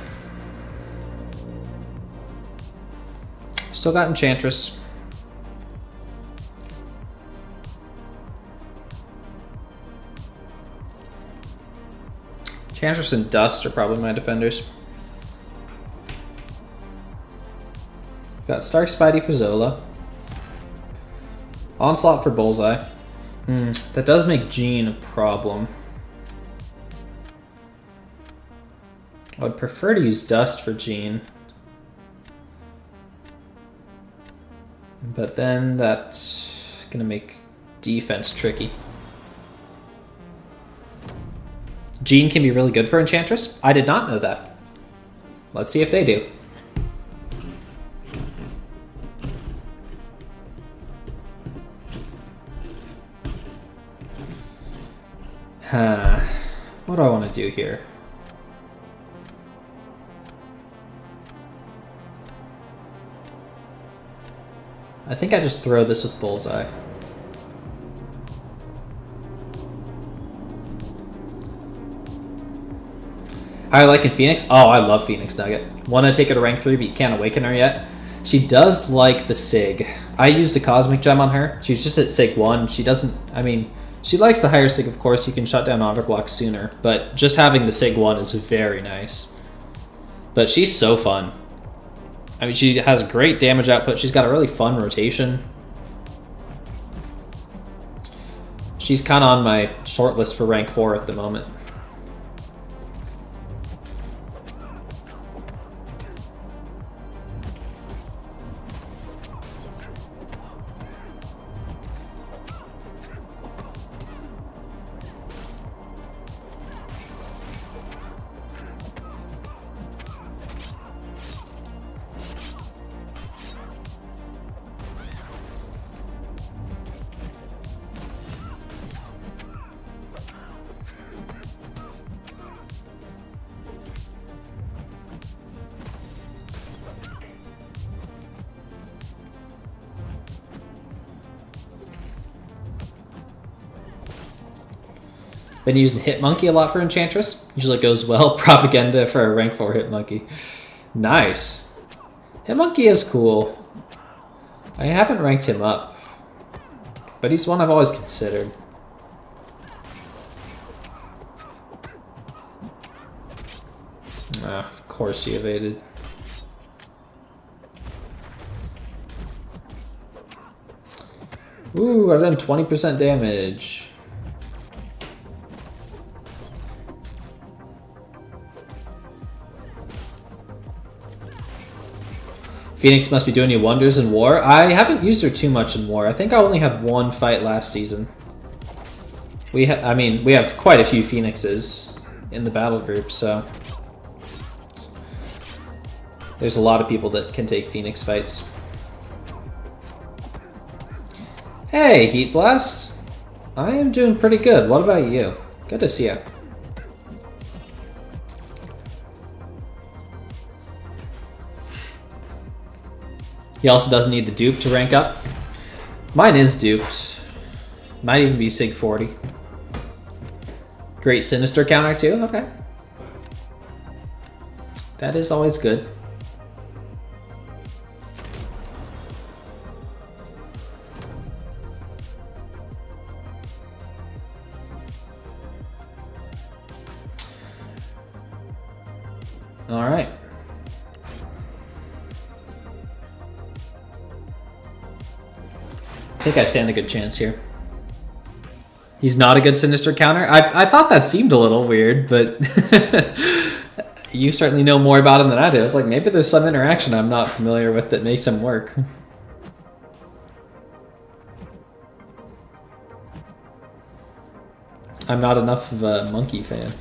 Still got Enchantress. Enchantress and Dust are probably my defenders. Got StarkSpidey for Zola. Onslaught for Bullseye. That does make Jean a problem. I would prefer to use Dust for Jean. But then that's gonna make defense tricky. Jean can be really good for Enchantress. I did not know that. Let's see if they do. What do I want to do here? I think I just throw this with Bullseye. How I like in Phoenix? Oh, I love Phoenix Nugget. Want to take her to rank 3, but you can't awaken her yet. She does like the Sig. I used a Cosmic Gem on her. She's just at Sig 1. She doesn't, I mean, she likes the higher Sig, of course. You can shut down Overblock sooner. But just having the Sig 1 is very nice. But she's so fun. I mean, she has great damage output. She's got a really fun rotation. She's kind of on my short list for rank 4 at the moment. Been using Hitmonkey a lot for Enchantress. Usually goes well. Propaganda for a rank 4 Hitmonkey. Nice. Hitmonkey is cool. I haven't ranked him up, but he's one I've always considered. Ah, of course she evaded. Ooh, I've done 20% damage. Phoenix must be doing you wonders in War. I haven't used her too much in War. I think I only had one fight last season. I mean, we have quite a few Phoenixes in the battle group, so there's a lot of people that can take Phoenix fights. Hey, Heat Blast. I am doing pretty good. What about you? Good to see you. He also doesn't need the dupe to rank up. Mine is duped. Might even be Sig 40. Great Sinister counter too? Okay. That is always good. All right. I think I stand a good chance here. He's not a good Sinister counter? I thought that seemed a little weird, but you certainly know more about him than I do. I was like, maybe there's some interaction I'm not familiar with that makes him work. I'm not enough of a monkey fan.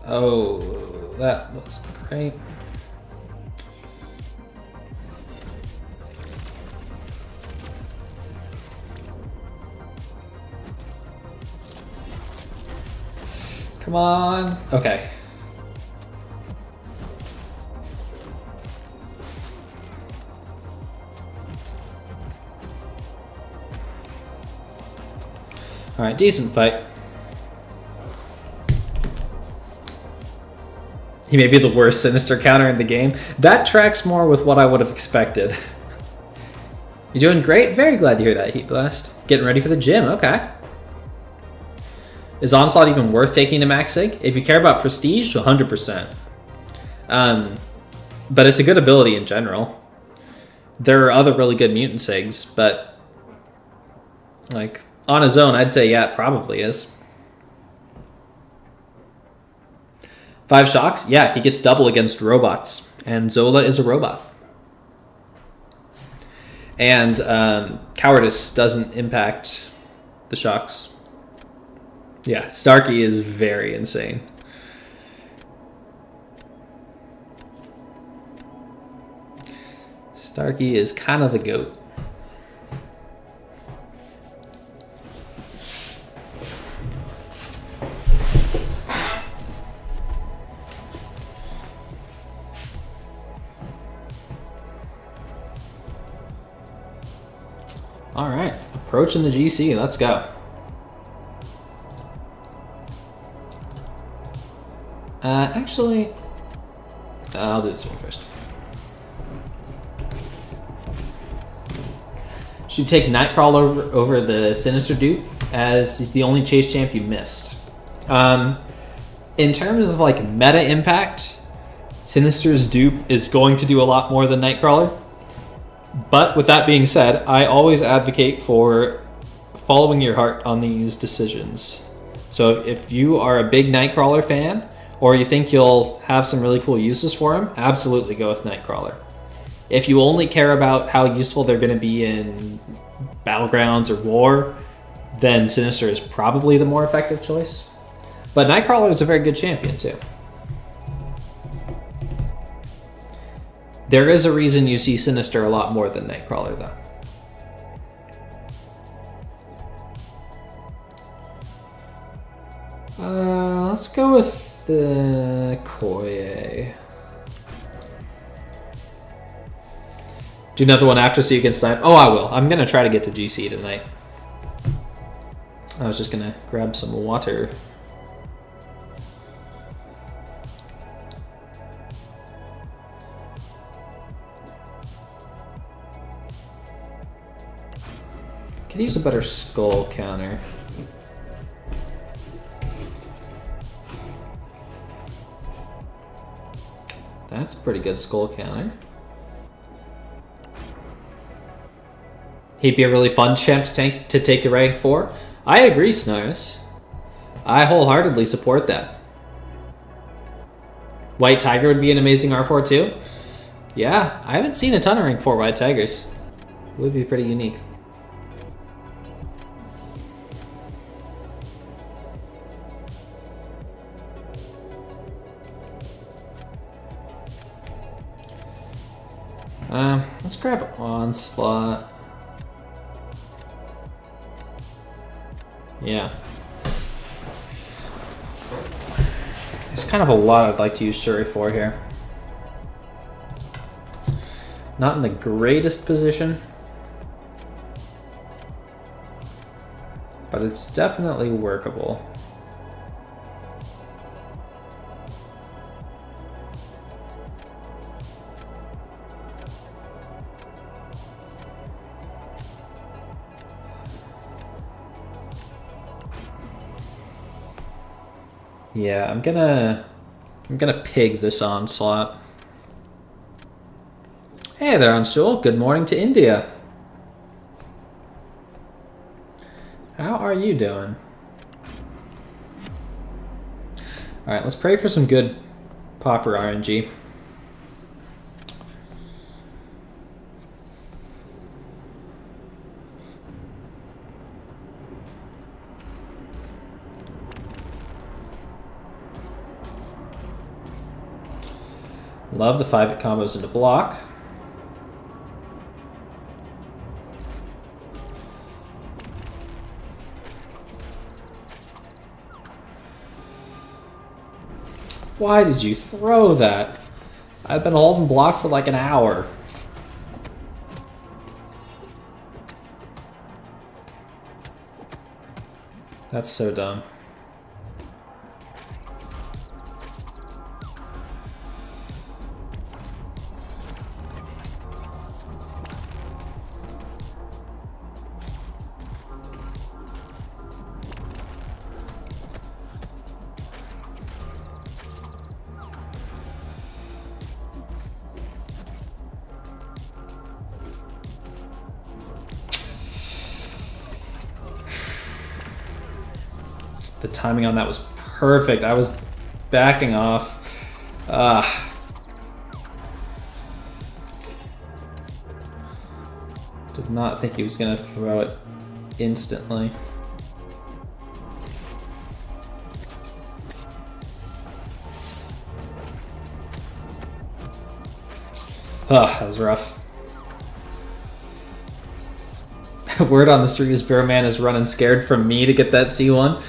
Oh, that was great. Come on. Okay. All right, decent fight. He may be the worst Sinister counter in the game. That tracks more with what I would have expected. You're doing great. Very glad to hear that, Heat Blast. Getting ready for the gym. Okay. Is Onslaught even worth taking to max sig? If you care about prestige, 100%. But it's a good ability in general. There are other really good mutant sigs, but like on his own, I'd say yeah, it probably is. 5 shocks? Yeah, he gets double against robots, and Zola is a robot. And Cowardice doesn't impact the shocks. Yeah, Starkey is very insane. Starkey is kind of the GOAT. All right, approaching the GC. Let's go. Actually, I'll do this one first. Should you take Nightcrawler over the Sinister dupe, as he's the only chase champ you missed. In terms of like meta impact, Sinister's dupe is going to do a lot more than Nightcrawler. But with that being said, I always advocate for following your heart on these decisions. So if you are a big Nightcrawler fan, or you think you'll have some really cool uses for him, absolutely go with Nightcrawler. If you only care about how useful they're going to be in Battlegrounds or War, then Sinister is probably the more effective choice. But Nightcrawler is a very good champion too. There is a reason you see Sinister a lot more than Nightcrawler though. Let's go with the Koye. Do another one after so you can snipe. Oh, I will. I'm going to try to get to GC tonight. I was just going to grab some water. Could use a better skull counter. That's a pretty good skull counter. He'd be a really fun champ to take to rank 4. I agree, Snars. I wholeheartedly support that. White Tiger would be an amazing R4 too. Yeah, I haven't seen a ton of rank 4 White Tigers. It would be pretty unique. Let's grab Onslaught. Yeah. There's kind of a lot I'd like to use Shuri for here. Not in the greatest position, but it's definitely workable. Yeah, I'm gonna pig this Onslaught. Hey there, Anshul. Good morning to India. How are you doing? All right, let's pray for some good Popper RNG. Love the 5-hit combos into block. Why did you throw that? I've been holding block for like an hour. That's so dumb. The timing on that was perfect. I was backing off. Did not think he was going to throw it instantly. That was rough. Word on the street is Bear Man is running scared from me to get that C1.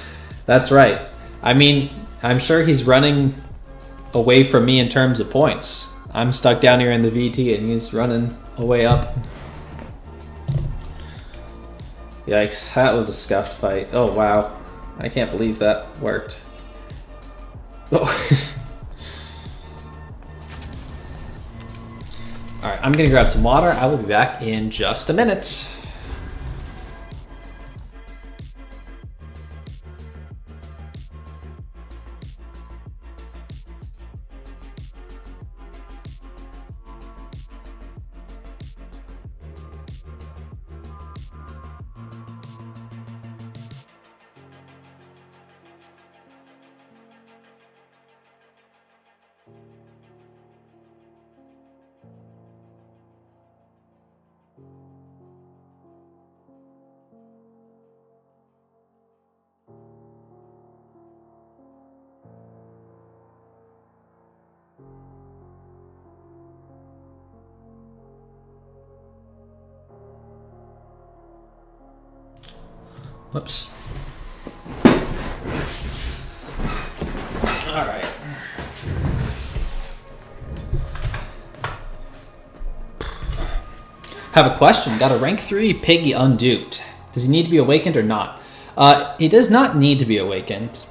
That's right. I mean, I'm sure he's running away from me in terms of points. I'm stuck down here in the VT and he's running away up. Yikes, that was a scuffed fight. Oh wow, I can't believe that worked. Oh. Alright, I'm gonna grab some water. I will be back in just a minute. Whoops. All right. Have a question. Got a rank 3 piggy unduped. Does he need to be awakened or not? He does not need to be awakened.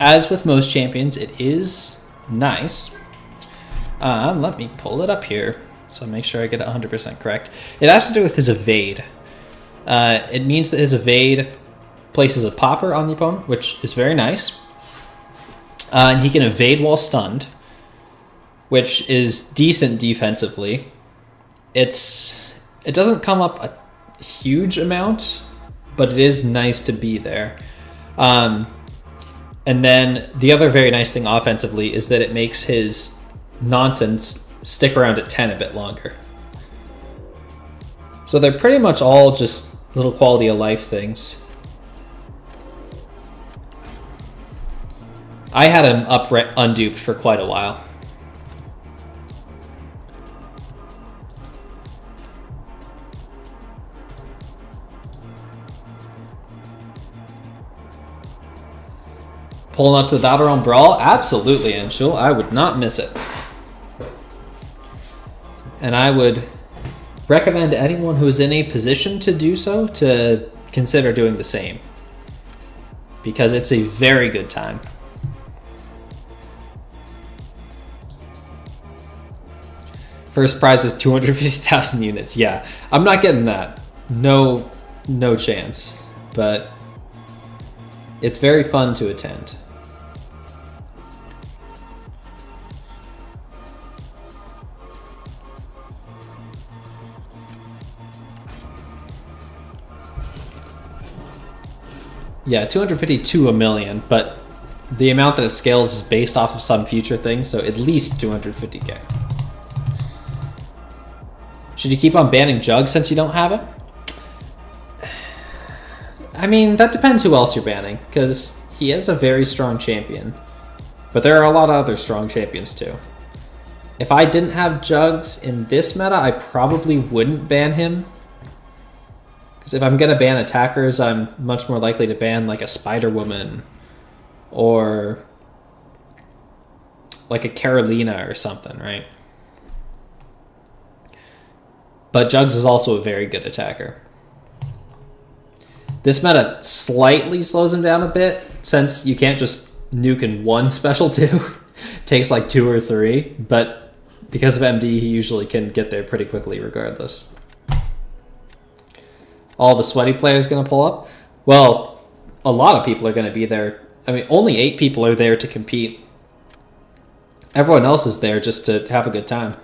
As with most champions, it is nice. Let me pull it up here so I make sure I get it 100% correct. It has to do with his evade. It means that his evade places a popper on the opponent, which is very nice. And he can evade while stunned, which is decent defensively. It doesn't come up a huge amount, but it is nice to be there. And then the other very nice thing offensively is that it makes his nonsense stick around at 10 a bit longer. So they're pretty much all just little quality of life things. I had him up unduped for quite a while. Pulling up to the Battleground Brawl? Absolutely, Anshul. I would not miss it. And I would recommend anyone who's in a position to do so to consider doing the same, because it's a very good time. First prize is 250,000 units. Yeah, I'm not getting that. No chance. But it's very fun to attend. Yeah, 250 to a million, but the amount that it scales is based off of some future thing, so at least 250k. Should you keep on banning Jug since you don't have it? I mean, that depends who else you're banning, because he is a very strong champion. But there are a lot of other strong champions too. If I didn't have Jugs in this meta, I probably wouldn't ban him. Because if I'm going to ban attackers, I'm much more likely to ban like a Spider-Woman or like a Carolina or something, right? But Jugs is also a very good attacker. This meta slightly slows him down a bit, since you can't just nuke in one special 2. Takes like 2 or 3, but because of MD, he usually can get there pretty quickly regardless. All the sweaty players going to pull up? Well, a lot of people are going to be there. I mean, only 8 people are there to compete. Everyone else is there just to have a good time.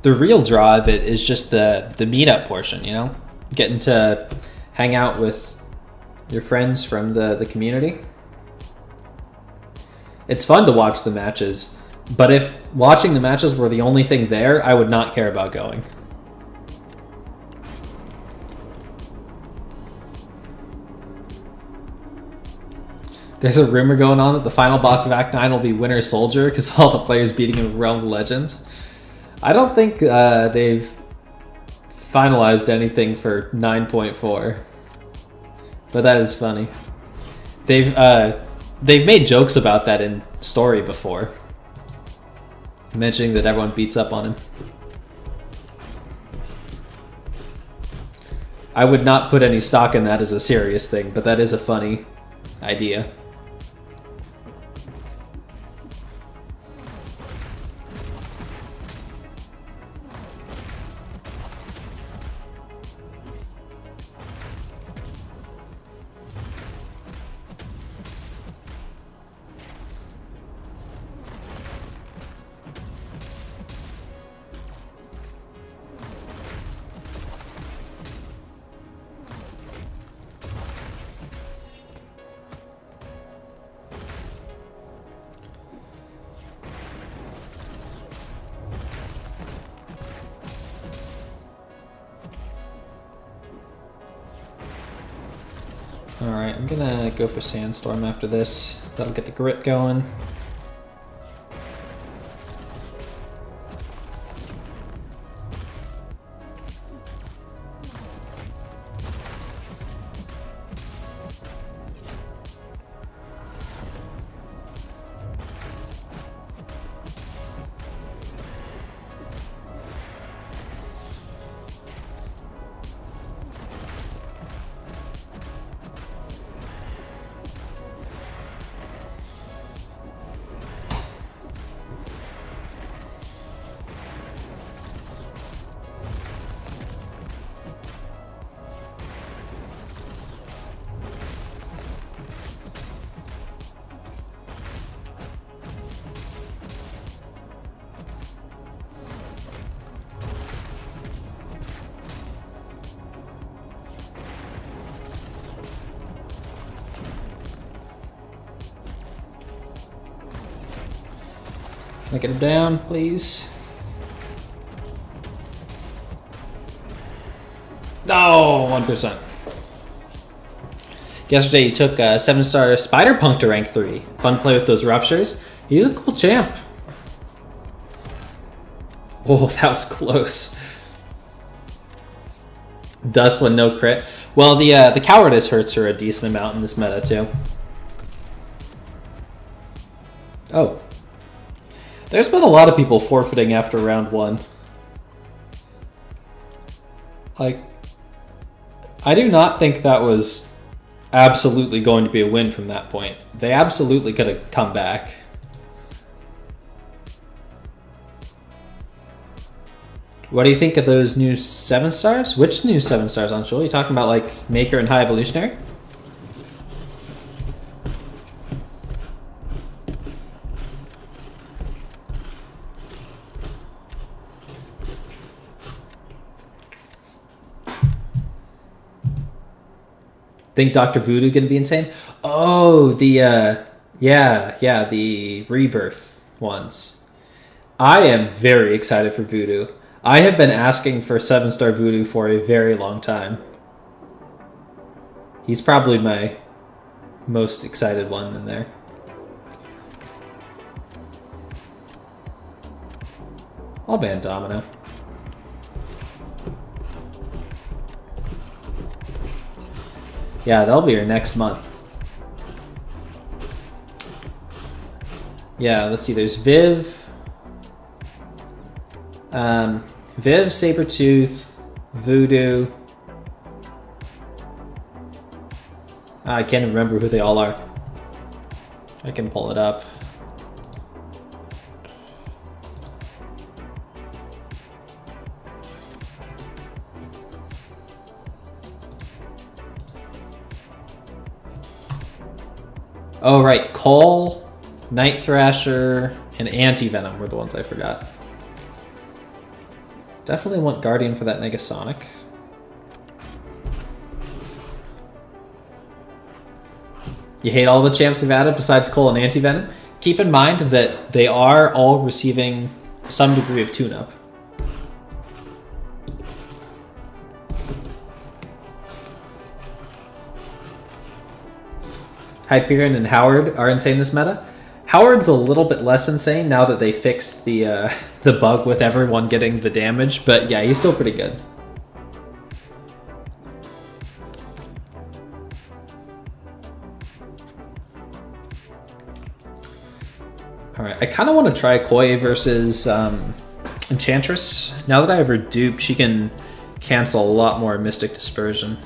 The real draw of it is just the meetup portion, you know? Getting to hang out with your friends from the community. It's fun to watch the matches, but if watching the matches were the only thing there, I would not care about going. There's a rumor going on that the final boss of Act 9 will be Winter Soldier because all the players beating him in Realm of Legends. I don't think they've finalized anything for 9.4, but that is funny. They've made jokes about that in story before, mentioning that everyone beats up on him. I would not put any stock in that as a serious thing, but that is a funny idea. Alright, I'm gonna go for Sandstorm after this. That'll get the grit going. Can I get him down, please? No, 1%. Yesterday you took a 7-star Spider-Punk to rank 3. Fun play with those ruptures. He's a cool champ. Oh, that was close. Dust when no crit. Well, the cowardice hurts her a decent amount in this meta too. Oh. There's been a lot of people forfeiting after round 1. Like, I do not think that was absolutely going to be a win from that point. They absolutely could have come back. What do you think of those new 7-stars? Which new 7-stars, Anshul? Are you talking about like Maker and High Evolutionary? Think Dr. Voodoo gonna be insane? Oh, the Yeah, the rebirth ones. I am very excited for Voodoo. I have been asking for 7-star Voodoo for a very long time. He's probably my most excited one in there. I'll ban Domino. Yeah, that'll be your next month. Yeah, let's see. There's Viv. Viv, Sabretooth, Voodoo. I can't even remember who they all are. I can pull it up. Oh, right. Cole, Night Thrasher, and Anti-Venom were the ones I forgot. Definitely want Guardian for that Negasonic. You hate all the champs they've added besides Cole and Anti-Venom? Keep in mind that they are all receiving some degree of tune-up. Hyperion and Howard are insane this meta. Howard's a little bit less insane now that they fixed the bug with everyone getting the damage, but yeah, he's still pretty good. Alright, I kind of want to try Koi versus Enchantress. Now that I have her duped, she can cancel a lot more Mystic Dispersion.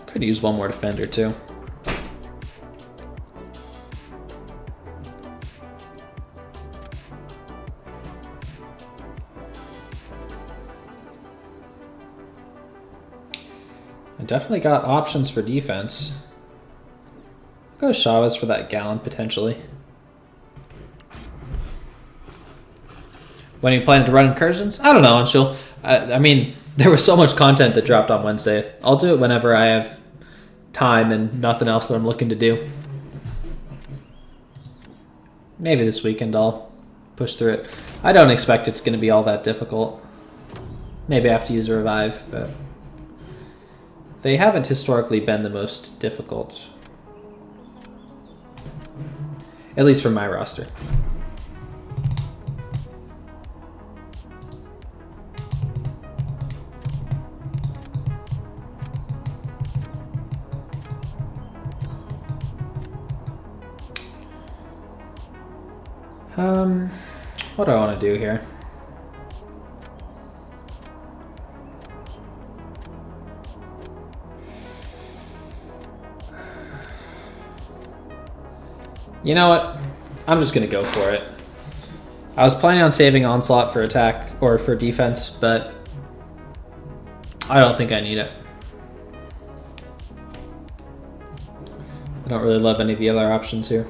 Could use one more defender too. I definitely got options for defense. I'll go Chavez for that Gallant potentially. When are you planning to run incursions? I don't know, Anshul. I mean, there was so much content that dropped on Wednesday. I'll do it whenever I have time and nothing else that I'm looking to do. Maybe this weekend I'll push through it. I don't expect it's going to be all that difficult. Maybe I have to use a revive, but they haven't historically been the most difficult. At least for my roster. What do I want to do here? You know what? I'm just gonna go for it. I was planning on saving Onslaught for attack or for defense, but I don't think I need it. I don't really love any of the other options here.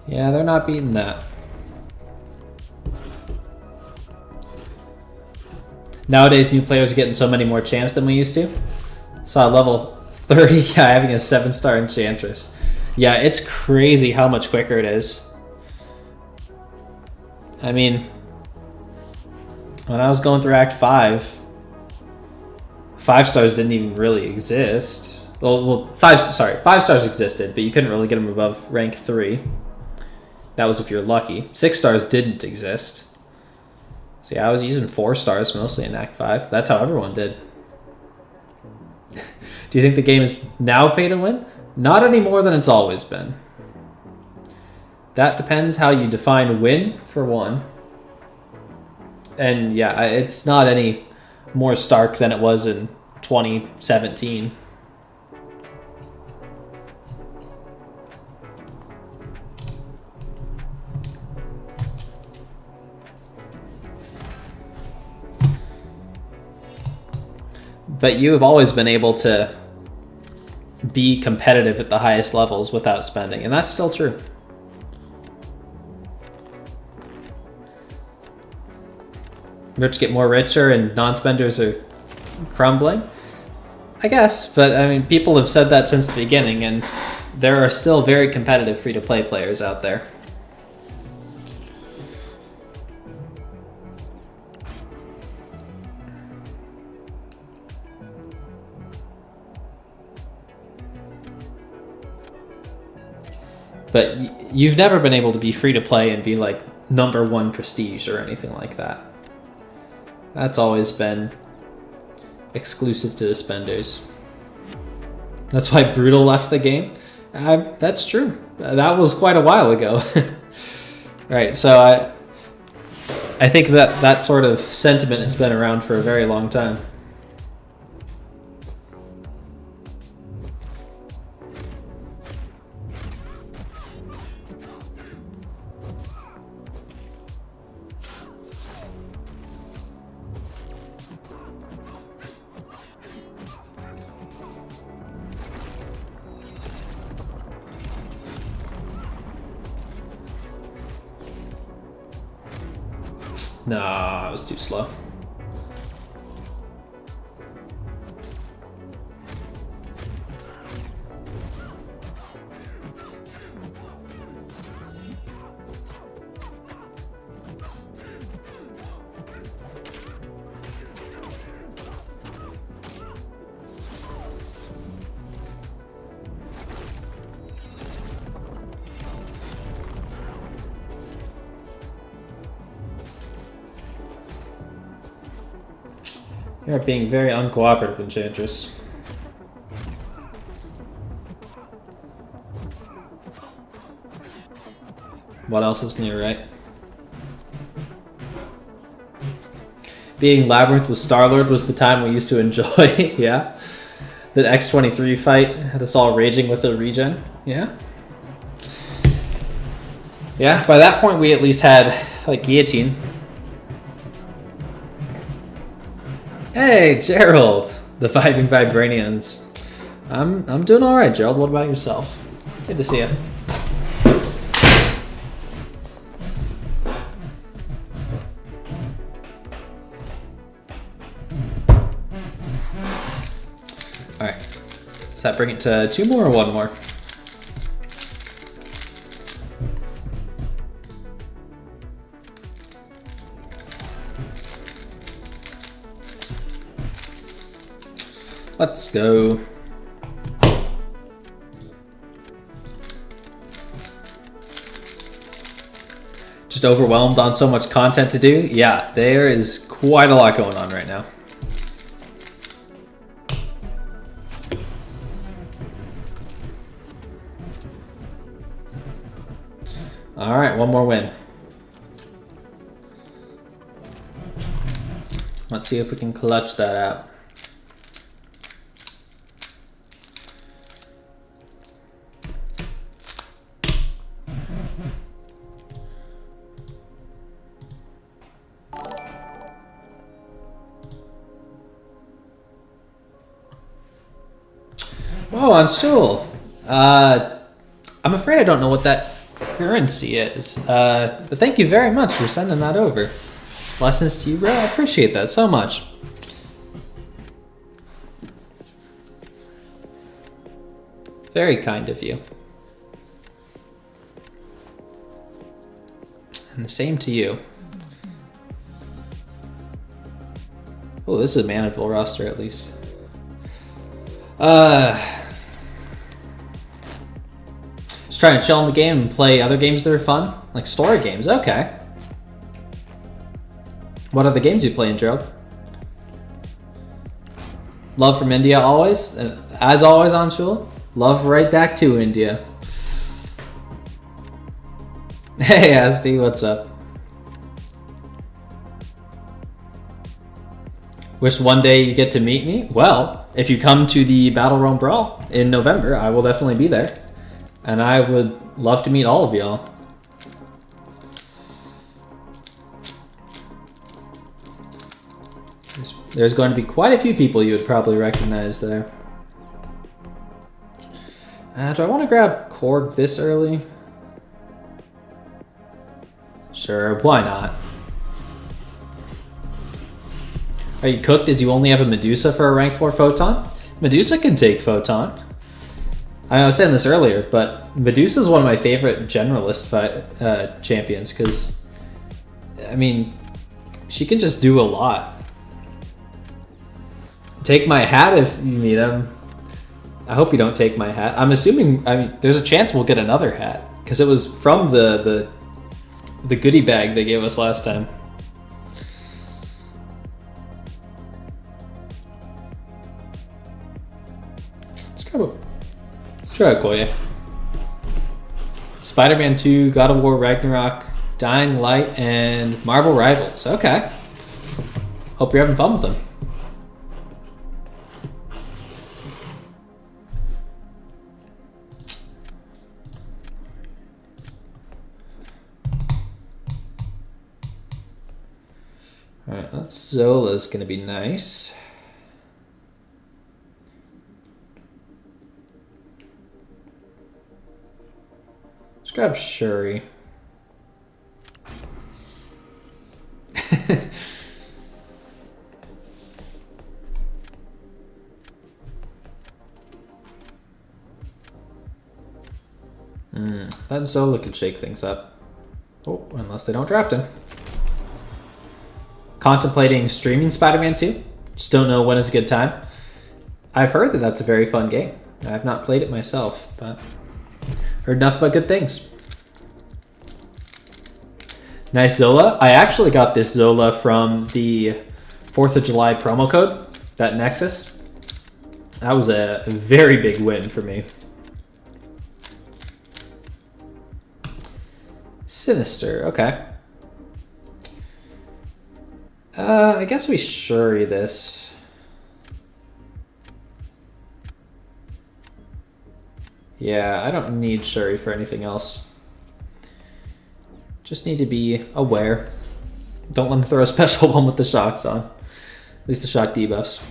Yeah, they're not beating that. Nowadays, new players are getting so many more champs than we used to. Saw level 30 guy having a 7-star Enchantress. Yeah, it's crazy how much quicker it is. I mean, when I was going through Act 5, 5 stars didn't even really exist. Well, 5 stars existed, but you couldn't really get them above rank 3. That was if you're lucky. 6 stars didn't exist. So yeah, I was using 4 stars mostly in Act 5. That's how everyone did. Do you think the game is now pay to win? Not any more than it's always been. That depends how you define win, for one. And yeah, it's not any more stark than it was in 2017. But you have always been able to be competitive at the highest levels without spending, and that's still true. Rich get more richer and non-spenders are crumbling? I guess, but I mean, people have said that since the beginning, and there are still very competitive free-to-play players out there. But you've never been able to be free to play and be like #1 prestige or anything like that. That's always been exclusive to the spenders. That's why Brutal left the game. That's true. That was quite a while ago. Right, so I think that sort of sentiment has been around for a very long time. No, I was too slow. You're being very uncooperative, Enchantress. What else is new, right? Being Labyrinth with Starlord was the time we used to enjoy, yeah. That X-23 fight had us all raging with the regen, yeah. Yeah, by that point we at least had, like, Guillotine. Hey, Gerald! The vibing Vibranians. I'm doing alright, Gerald. What about yourself? Good to see you. Alright. Does that bring it to 2 more or 1 more? Let's go. Just overwhelmed on so much content to do? Yeah, there is quite a lot going on right now. All right, 1 more win. Let's see if we can clutch that out. Oh, on Shul. I'm afraid I don't know what that currency is. But thank you very much for sending that over. Blessings to you, bro. I appreciate that so much. Very kind of you. And the same to you. Oh, this is a manageable roster at least. Just trying to chill in the game and play other games that are fun. Like story games, okay. What are the games you play in, Gerald? Love from India always. As always, Anshul. Love right back to India. Hey, Asti, what's up? Wish one day you get to meet me. Well, if you come to the Battlegrounds Brawl in November, I will definitely be there. And I would love to meet all of y'all. There's going to be quite a few people you would probably recognize there. Do I want to grab Korg this early? Sure, why not? Are you cooked as you only have a Medusa for a rank 4 Photon? Medusa can take Photon. I was saying this earlier, but Medusa is one of my favorite generalist champions because, I mean, she can just do a lot. Take my hat if you meet him. I hope you don't take my hat. I'm assuming, I mean, there's a chance we'll get another hat because it was from the goodie bag they gave us last time. Let's try Okoye. Spider-Man 2, God of War Ragnarok, Dying Light, and Marvel Rivals. Okay. Hope you're having fun with them. Alright, that Zola's gonna be nice. Let's grab Shuri. That Zola could shake things up. Oh, unless they don't draft him. Contemplating streaming Spider-Man 2. Just don't know when is a good time. I've heard that that's a very fun game. I've not played it myself, but heard nothing but good things. Nice Zola. I actually got this Zola from the 4th of July promo code, that Nexus. That was a very big win for me. Sinister, okay. I guess we Shuri this. Yeah, I don't need Shuri for anything else. Just need to be aware. Don't let him throw a special one with the shocks on. At least the shock debuffs.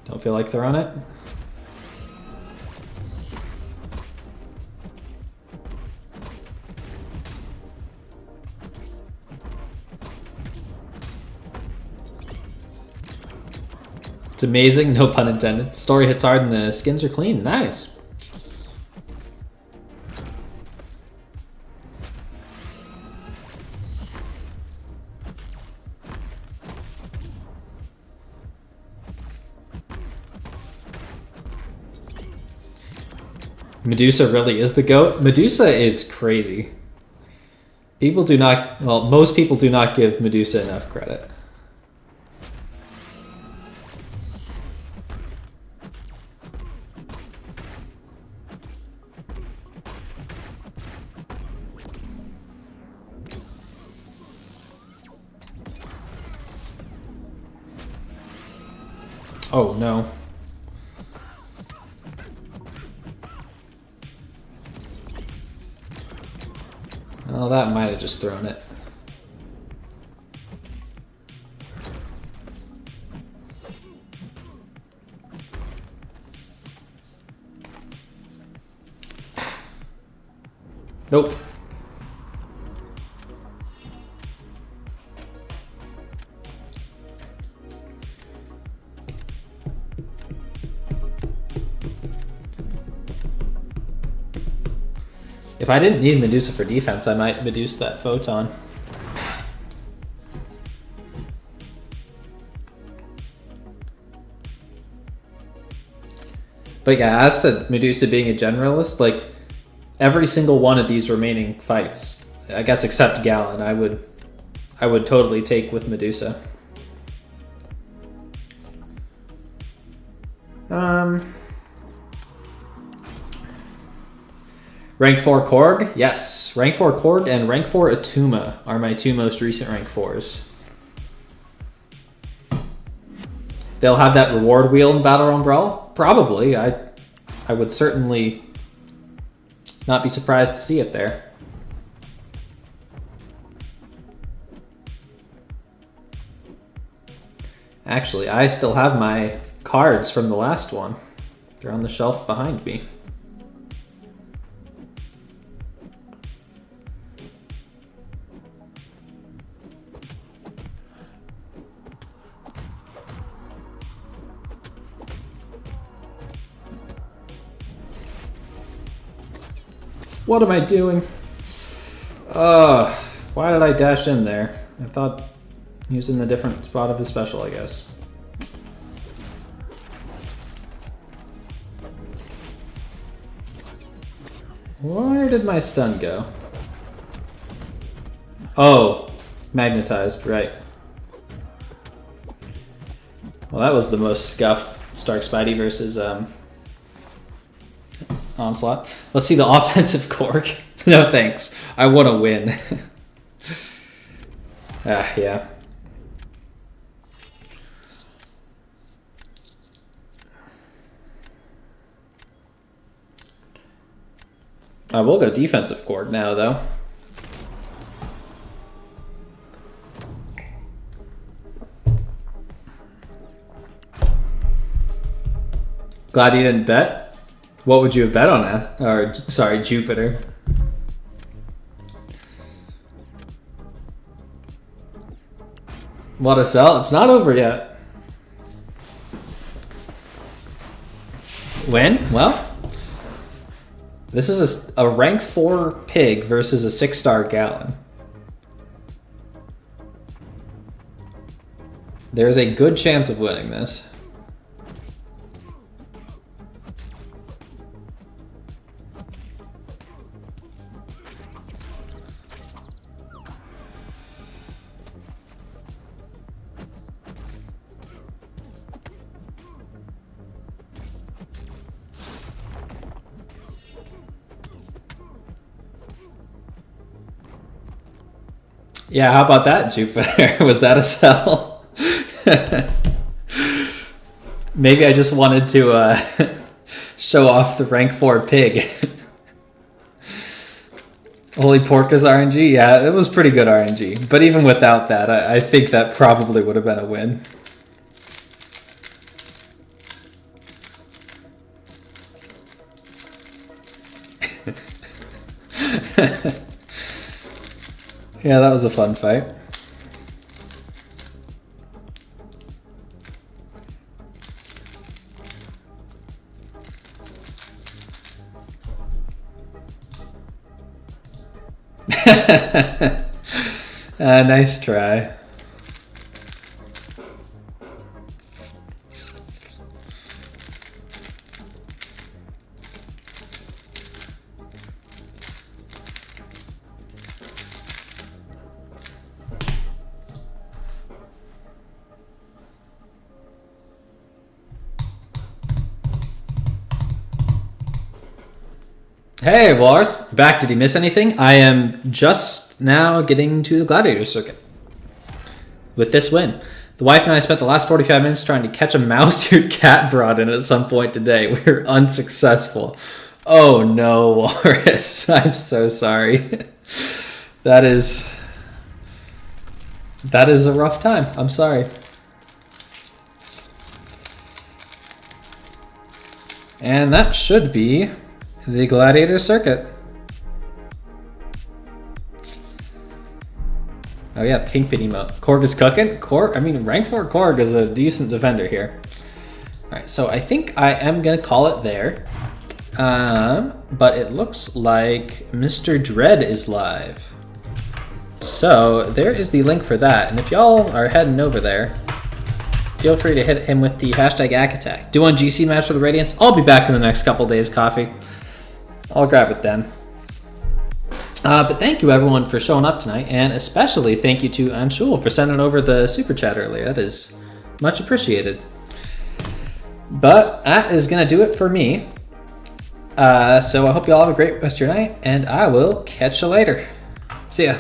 Don't feel like throwing it. It's amazing, no pun intended. Story hits hard and the skins are clean. Nice. Medusa really is the GOAT. Medusa is crazy. People do not, well, most people do not give Medusa enough credit. Oh no. Well, that might have just thrown it. Nope. If I didn't need Medusa for defense, I might Medusa that Photon. But yeah, as to Medusa being a generalist, like every single one of these remaining fights, I guess except Gallon, I would totally take with Medusa. Rank 4 Korg? Yes. Rank 4 Korg and Rank 4 Atuma are my two most recent Rank 4s. They'll have that reward wheel in Battlegrounds Brawl? Probably. I would certainly not be surprised to see it there. Actually, I still have my cards from the last one. They're on the shelf behind me. What am I doing? Why did I dash in there? I thought he was in a different spot of his special, I guess. Where did my stun go? Oh, magnetized, right. Well, that was the most scuffed StarkSpidey versus Onslaught. Let's see the offensive Korg. No thanks. I want to win. Yeah. I will go defensive Korg now, though. Glad you didn't bet. What would you have bet on that? Or, sorry, Jupiter. What a sell? It's not over yet. Win? Well, this is a rank 4 pig versus a 6-star Gallon. There's a good chance of winning this. Yeah, how about that, Jupiter? Was that a sell? Maybe I just wanted to show off the rank 4 pig. Holy Porcus RNG? Yeah, it was pretty good RNG. But even without that, I think that probably would have been a win. Yeah, that was a fun fight. Nice try. Hey, Lars. Back. Did you miss anything? I am just now getting to the Gladiator circuit with this win. The wife and I spent the last 45 minutes trying to catch a mouse your cat brought in at some point today. We were unsuccessful. Oh no, Walrus. I'm so sorry. That is a rough time. I'm sorry. And that should be the Gladiator circuit. Oh yeah, the Kingpin emote. Korg is cooking. Korg, I mean, rank 4 Korg is a decent defender here. All right, so I think I am gonna call it there. But it looks like Mr. Dread is live. So there is the link for that. And if y'all are heading over there, feel free to hit him with the hashtag ACK. Do one GC match for the Radiance. I'll be back in the next couple days, Coffee. I'll grab it then. But thank you everyone for showing up tonight, and especially thank you to Anshul for sending over the super chat earlier. That is much appreciated. But that is gonna do it for me. So I hope you all have a great rest of your night, and I will catch you later. See ya.